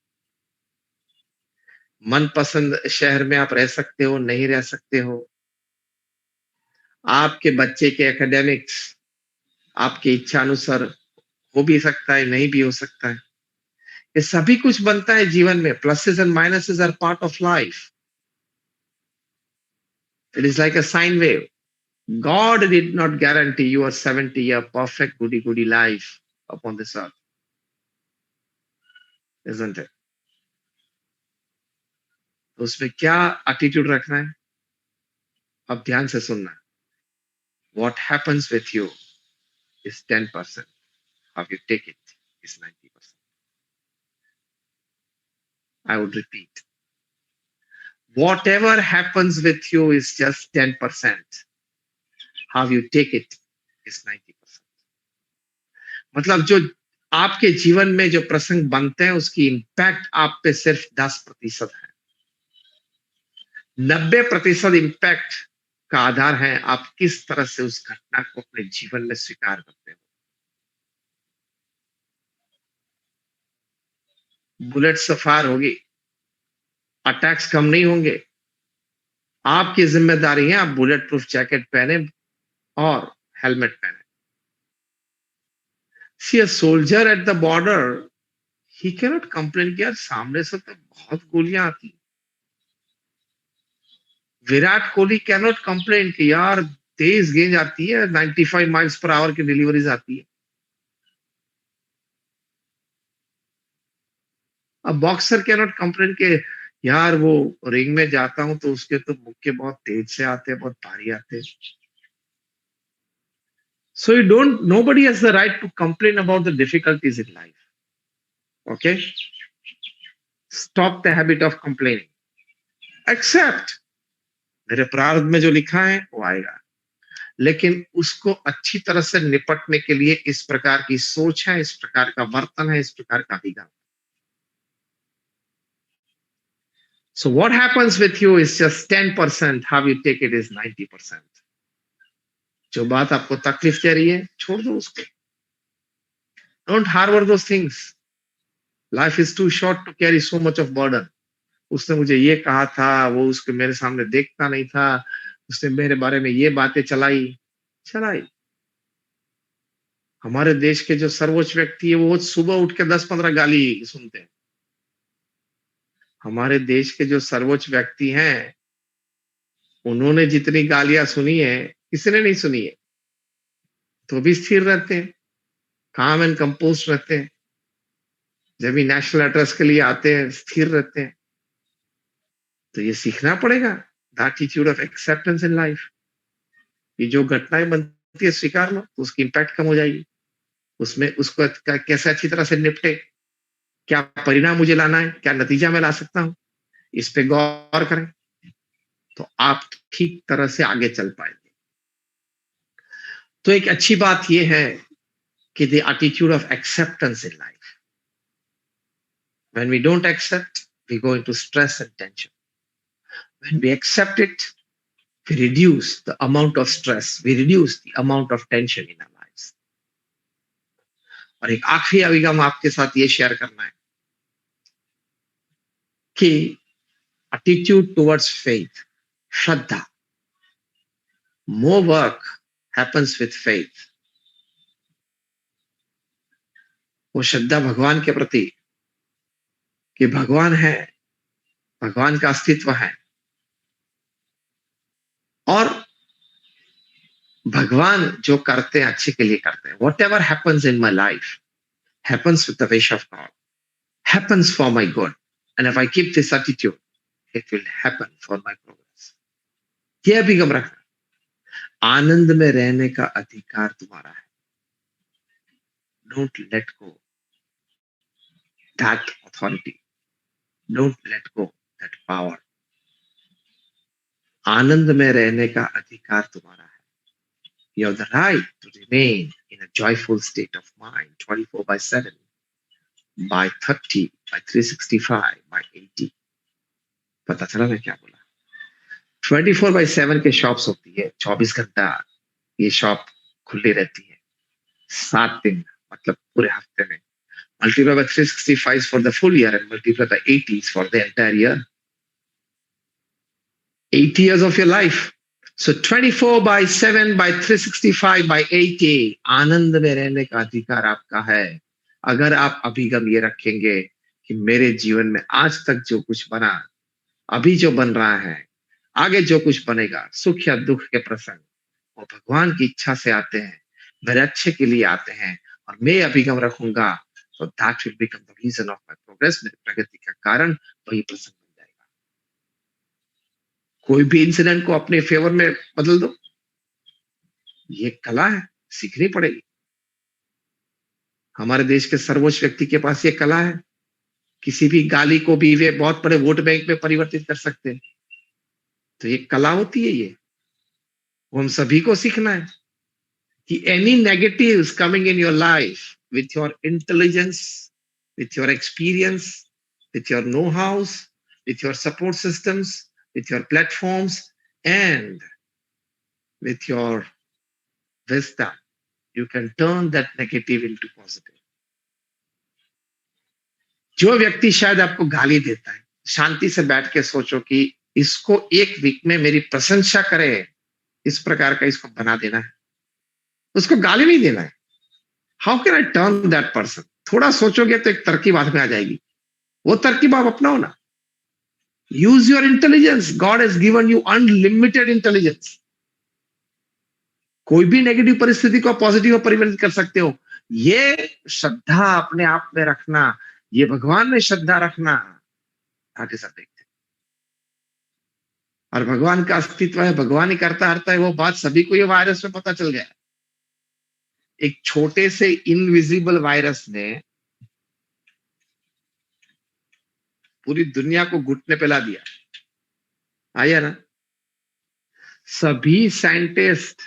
मनपसंद शहर में आप रह सकते हो, नहीं रह सकते हो। आपके बच्चे के एकेडमिक्स आपकी इच्छा अनुसार हो भी सकता है, नहीं भी हो सकता है। ये सभी कुछ बनता है जीवन में। Pluses and minuses are part of life. It is like a sine wave. God did not guarantee you a 70-year perfect goody-goody life upon this earth, isn't it? तो उसमें क्या एटीट्यूड रखना है? अब ध्यान से सुनना। What happens with you is 10%. How you take it is 90%. I would repeat. Whatever happens with you is just 10%. How you take it is 90%. मतलब जो आपके जीवन में जो प्रसंग बनते हैं, उसकी इंपैक्ट आप पे सिर्फ 10% है। 90% इंपैक्ट का आधार है आप किस तरह से उस घटना को अपने जीवन में स्वीकार करते हो। बुलेट से फायर होगी, अटैक्स कम नहीं होंगे। आपकी जिम्मेदारी है आप बुलेट प्रूफ जैकेट पहने और हेलमेट पहने। See a soldier at the border, he cannot complain कि यार सामने से तो बहुत गोलियां आती। विराट कोहली कैनॉट कंप्लेन कि यार तेज गेंद आती है, 95 माइल्स पर आवर की डिलीवरीज आती है। अब बॉक्सर कैनॉट कंप्लेन के यार वो रिंग में जाता हूं तो उसके तो मुक्के बहुत तेज से आते हैं, बहुत भारी आते हैं। So you don't, nobody has the right to complain about the difficulties in life. Okay? Stop the habit of complaining. Accept. मेरे प्रारब्ध में जो लिखा है वो आएगा, लेकिन उसको अच्छी तरह से निपटने के लिए इस प्रकार की सोच है, इस प्रकार का वर्तन है, इस प्रकार का अभिगम। So what happens with you is just 10%, how you take it is 90%. जो बात आपको तकलीफ दे रही है, छोड़ दो उसको। Don't harbor those things. Life is too short to carry so much of burden. उसने मुझे ये कहा था, वो उसके मेरे सामने देखता नहीं था, उसने मेरे बारे में ये बातें चलाई। हमारे देश के जो सर्वोच्च व्यक्ति है, वो सुबह उठ के 10-15 गाली सुनते हैं। हमारे देश के जो सर्वोच्च व्यक्ति हैं, उन्होंने जितनी गालियां सुनी है, किसी ने नहीं सुनी है, तो भी स्थिर रहते हैं, काम एंड कंपोज रहते हैं। जब भी नेशनल एड्रेस के लिए आते हैं, स्थिर रहते हैं। तो ये सीखना पड़ेगा, the attitude of acceptance in life. ये जो घटनाएं बनती है, स्वीकार लो, तो उसकी इम्पैक्ट कम हो जाएगी। उसमें उसको कैसे अच्छी तरह से निपटे, क्या परिणाम मुझे लाना है, क्या नतीजा मैं ला सकता हूं, इस पे गौर करें, तो आप ठीक तरह से आगे चल पाएंगे। तो एक अच्छी बात यह है कि the attitude of acceptance in life. When we don't accept, we go into stress and tension. When we accept it, we reduce the amount of stress, we reduce the amount of tension in our lives. और एक आखिरी अभिगम आपके साथ ये share करना है कि attitude towards faith, Shraddha, more work happens with faith. वो श्रद्धा भगवान के प्रति कि भगवान है, भगवान का अस्तित्व है, और भगवान जो करते हैं अच्छे के लिए करते हैं। Whatever happens in my life happens with the wish of God, happens for my good, and if I keep this attitude, it will happen for my progress. ये अभिगम रखना, आनंद में रहने का अधिकार तुम्हारा है। Don't let go that authority. Don't let go that power. आनंद में रहने का अधिकार तुम्हारा है। You have the right to remain in a joyful state of mind 24/7, by 30, by 365, by 80. पता चला मैं क्या बोला? 24/7 के शॉप्स होती है, 24 घंटा ये शॉप खुली रहती है, 7 दिन मतलब पूरे हफ्ते में। Multiply by 365 for the full year and multiply by 80 for the entire year. 80 years of your life. So 24/7 by 365 by 80 आनंद में रहने का अधिकार आपका है। अगर आप अभिगम ये रखेंगे कि मेरे जीवन में आज तक जो कुछ बना, अभी जो बन रहा है, आगे जो कुछ बनेगा, सुख या दुख के प्रसंग, वो भगवान की इच्छा से आते हैं, मेरे अच्छे के लिए आते हैं, और मैं अभिगम रखूंगा, तो that will become the reason of my progress. मेरी प्रगति का कारण वही प्रसंग बन जाएगा। कोई भी इंसिडेंट को अपने फेवर में बदल दो, ये कला है, सीखनी पड़ेगी। हमारे देश के सर्वोच्च व्यक्ति के पास ये कला है, किसी भी गाली को भी वे बहुत बड़े वोट बैंक में परिवर्तित कर सकते हैं। तो ये कला होती है, ये वो हम सभी को सीखना है कि any negatives coming in your life, with your intelligence, with your experience, with your know-hows, with your support systems, with your platforms, and with your wisdom, you can turn that negative into positive. जो व्यक्ति शायद आपको गाली देता है, शांति से बैठ के सोचो कि इसको एक वीक में मेरी प्रशंसा करे, इस प्रकार का इसको बना देना है, उसको गाली नहीं देना है। How can I turn that person? थोड़ा सोचोगे तो एक तरकीब हाथ में आ जाएगी, वो तरकीब आप अपनाओ ना। Use your intelligence, God has given you unlimited intelligence. कोई भी नेगेटिव परिस्थिति को पॉजिटिव में परिवर्तित कर सकते हो। ये श्रद्धा अपने आप में रखना, ये भगवान में श्रद्धा रखना, that is a big thing. और भगवान का अस्तित्व है, भगवान ही करता हरता है, वो बात सभी को ये वायरस में पता चल गया। एक छोटे से इनविजिबल वायरस ने पूरी दुनिया को घुटने पे ला दिया। आया ना? सभी साइंटिस्ट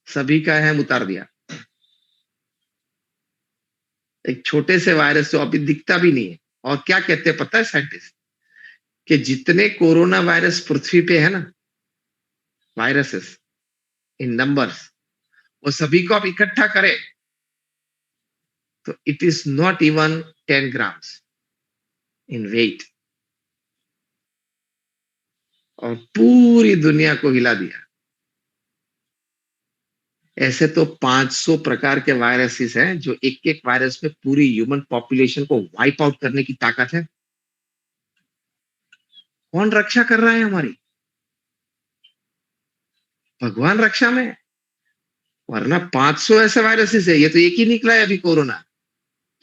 सभी का अहम उतार दिया। एक छोटे से वायरस जो अभी दिखता भी नहीं है, और क्या कहते हैं पता है साइंटिस्ट, कि जितने कोरोना वायरस पृथ्वी पे है ना, वायरसेस इन नंबर्स, वो सभी को आप इकट्ठा करें तो it is not even 10 grams in weight, और पूरी दुनिया को हिला दिया। ऐसे तो 500 प्रकार के वायरसेस हैं जो एक एक वायरस में पूरी ह्यूमन पॉपुलेशन को वाइप आउट करने की ताकत है। कौन रक्षा कर रहा है हमारी? भगवान रक्षा में, वरना 500 ऐसे वायरसेस है, ये तो एक ही निकला है अभी कोरोना,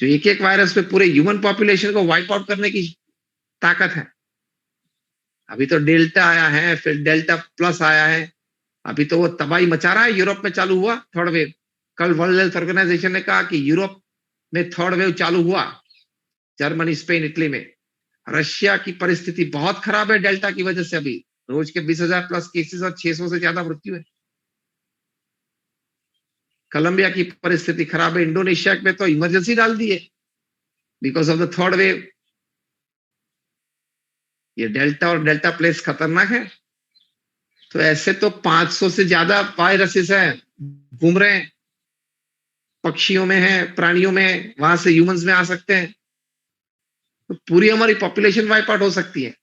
जो एक एक वायरस पे पूरे ह्यूमन पॉपुलेशन को वाइप आउट करने की ताकत है। अभी तो डेल्टा आया है, फिर डेल्टा प्लस आया है, अभी तो वो तबाही मचा रहा है। यूरोप में चालू हुआ थर्ड वेव, कल वर्ल्ड हेल्थ ऑर्गेनाइजेशन ने कहा कि यूरोप में थर्ड वेव चालू हुआ, जर्मनी, स्पेन, इटली में। रशिया की परिस्थिति बहुत खराब है डेल्टा की वजह से, अभी रोज के 20,000 प्लस केसेस और 600 से ज्यादा मृत्यु है। कोलंबिया की परिस्थिति खराब है, इंडोनेशिया में तो इमरजेंसी डाल दी है because of the third wave. ये डेल्टा और डेल्टा प्लस खतरनाक है। तो ऐसे तो 500 से ज्यादा वायरसेस हैं, घूम रहे हैं, पक्षियों में है, प्राणियों में, वहां से ह्यूमंस में आ सकते हैं, तो पूरी हमारी पॉपुलेशन वाइप आउट हो सकती है।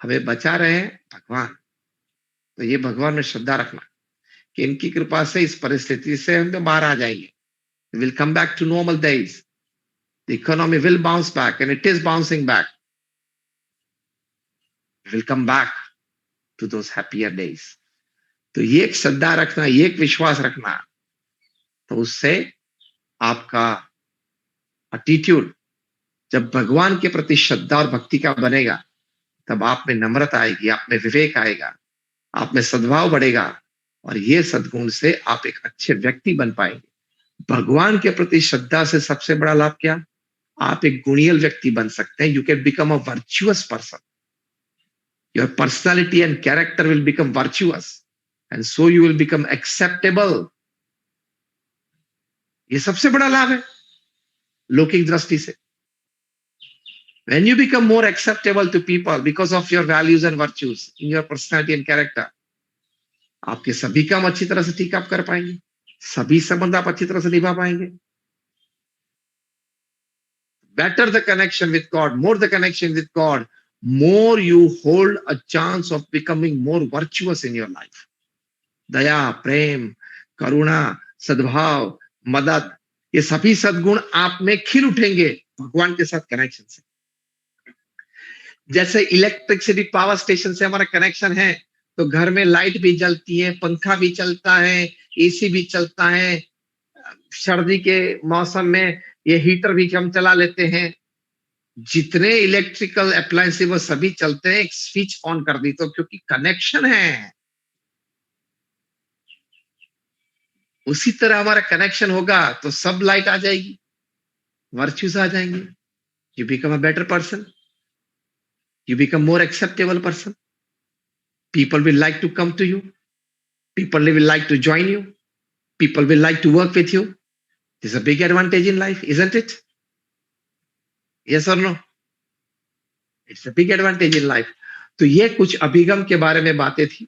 हमें बचा रहे हैं भगवान, तो ये भगवान में श्रद्धा रखना कि इनकी कृपा से इस परिस्थिति से हम तो बाहर आ जाएंगे। Will come back to normal days, the economy will bounce back and it is bouncing back, will come back to those happier days. तो ये एक श्रद्धा रखना, ये एक विश्वास रखना, तो उससे आपका एटीट्यूड जब भगवान के प्रति श्रद्धा और भक्ति का बनेगा, तब आप में नम्रता आएगी, आप में विवेक आएगा, आप में सद्भाव बढ़ेगा, और ये सद्गुण से आप एक अच्छे व्यक्ति बन पाएंगे। भगवान के प्रति श्रद्धा से सबसे बड़ा लाभ क्या? आप एक गुणीय व्यक्ति बन सकते हैं। You can become a virtuous person, your personality and character will become virtuous, and so you will become acceptable. ये सबसे बड़ा लाभ है लौकिक दृष्टि से। When you become more acceptable to people because of your values and virtues in your personality and character, आपके सभी काम अच्छी तरह से ठीक आप कर पाएंगे, सभी संबंध आप अच्छी तरह से निभा पाएंगे। Better the connection with God, more the connection with God, more you hold a chance of becoming more virtuous in your life. दया, प्रेम, करुणा, सद्भाव, मदद, ये सभी सद्गुण आप में खिल उठेंगे भगवान के साथ कनेक्शन से। जैसे इलेक्ट्रिसिटी पावर स्टेशन से हमारा कनेक्शन है, तो घर में लाइट भी जलती है, पंखा भी चलता है, एसी भी चलता है, सर्दी के मौसम में ये हीटर भी हम चला लेते हैं। जितने इलेक्ट्रिकल अप्लायंसेस वो सभी चलते हैं, एक स्विच ऑन कर दी तो, क्योंकि कनेक्शन है। उसी तरह हमारा कनेक्शन होगा तो सब लाइट आ जाएगी, वर्च्यूज आ जाएंगे, you become a better person, you become more acceptable person, people will like to come to you, people will like to join you, people will like to work with you. This is a big advantage in life, isn't it? Yes or no? It's a big advantage in life. तो ये कुछ अभिगम के बारे में बातें थी।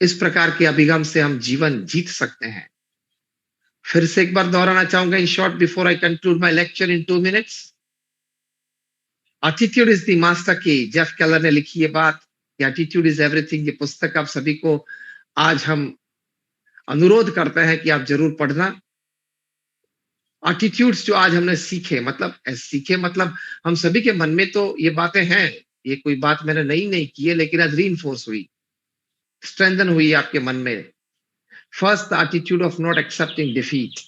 इस प्रकार के अभिगम से हम जीवन जीत सकते हैं। फिर से एक बार दोहराना चाहूंगा in short before I conclude my lecture in 2 minutes. Attitude is the master की, जेफ केलर ने लिखी ये बात, एटीट्यूड इज एवरीथिंग। ये पुस्तक आप सभी को आज हम अनुरोध करते हैं कि आप जरूर पढ़ना। एटीट्यूड्स जो आज हमने सीखे, मतलब हम सभी के मन में तो ये बातें हैं, ये कोई बात मैंने नहीं की है, लेकिन आज रीइंफोर्स हुई, स्ट्रेंथन हुई आपके मन में। First, the attitude of not accepting defeat.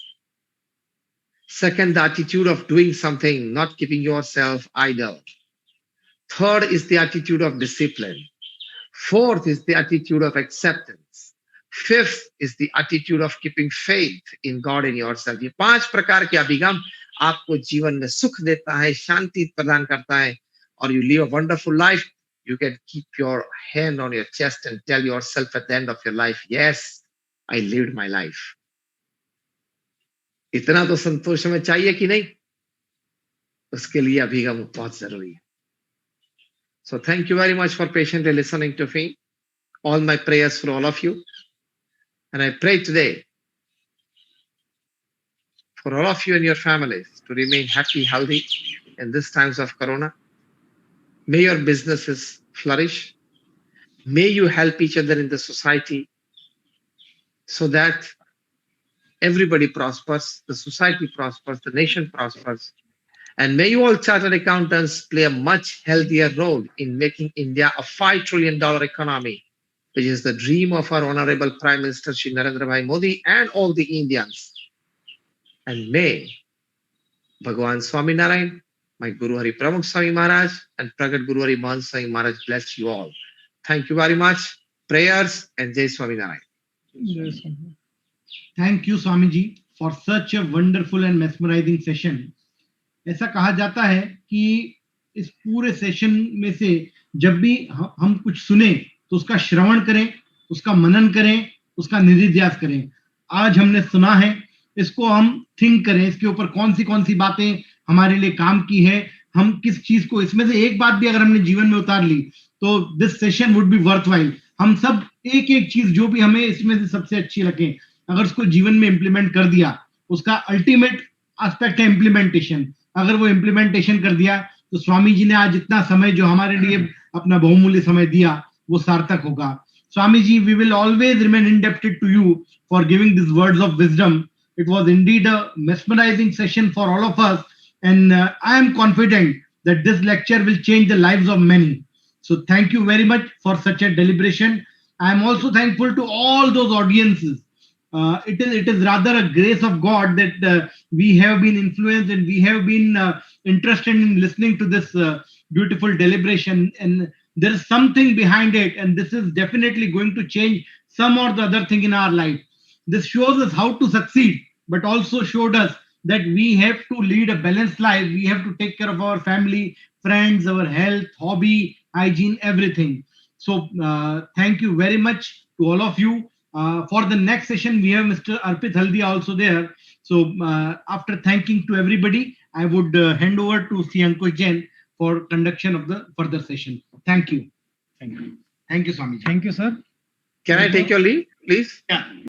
Second, the attitude of doing something, not keeping yourself idle. Third is the attitude of discipline. Fourth is the attitude of acceptance. Fifth is the attitude of keeping faith in God and yourself. ये 5 प्रकार के अभिगम आपको जीवन में सुख देता है, शांति प्रदान करता है, और you live a wonderful life you can keep your hand on your chest and tell yourself at the end of your life, yes, I lived my life. इतना तो संतोष हमें चाहिए कि नहीं? उसके लिए अभिगम बहुत जरूरी है. So thank you very much for patiently listening to me. All my prayers for all of you. And I pray today for all of you and your families to remain happy, healthy in these times of Corona. May your businesses flourish. May you help each other in the society so that everybody prospers, the society prospers, the nation prospers. And may you all chartered accountants play a much healthier role in making India a $5 trillion economy, which is the dream of our Honorable Prime Minister Shri Narendra Bhai Modi and all the Indians. And may Bhagwan Swami Narayan, my Guru Hari Pramukh Swami Maharaj, and Pragat Guru Hari Mahan Swami Maharaj bless you all. Thank you very much. Prayers and Jai Swami Narayan. Yes. Thank you, Swami ji, for such a wonderful and mesmerizing session. ऐसा कहा जाता है कि इस पूरे session में से जब भी हम कुछ सुने तो उसका श्रवण करें, उसका मनन करें, उसका निधिध्यास करें. आज हमने सुना है, इसको हम थिंक करें, इसके ऊपर कौन सी बातें हमारे लिए काम की है, हम किस चीज को, इसमें से एक बात भी अगर हमने जीवन में उतार ली तो this session would be worthwhile. हम सब एक एक चीज जो भी हमें इसमें से सबसे अच्छी लगे, अगर उसको जीवन में इंप्लीमेंट कर दिया, उसका अल्टीमेट एस्पेक्ट है इम्प्लीमेंटेशन. अगर वो इम्प्लीमेंटेशन कर दिया तो स्वामी जी ने आज इतना समय जो हमारे लिए अपना बहुमूल्य समय दिया वो सार्थक होगा. Swami ji, we will always remain indebted to you for giving these words of wisdom. It was indeed a mesmerizing session for all of us, and I am confident that this lecture will change the lives of many. So thank you very much for such a deliberation. I am also thankful to all those audiences. It is rather a grace of God that we have been influenced and we have been interested in listening to this beautiful deliberation, and there is something behind it, and this is definitely going to change some or the other thing in our life. This shows us how to succeed, but also showed us that we have to lead a balanced life. We have to take care of our family, friends, our health, hobby, hygiene, everything. So thank you very much to all of you. For the next session, we have Mr. Arpit Haldia also there. So after thanking to everybody, I would hand over to C. Ankush Jain for conduction of the further session. Thank you. Thank you. Thank you, Swami. Thank you, sir. Can I take your leave, please? Yeah.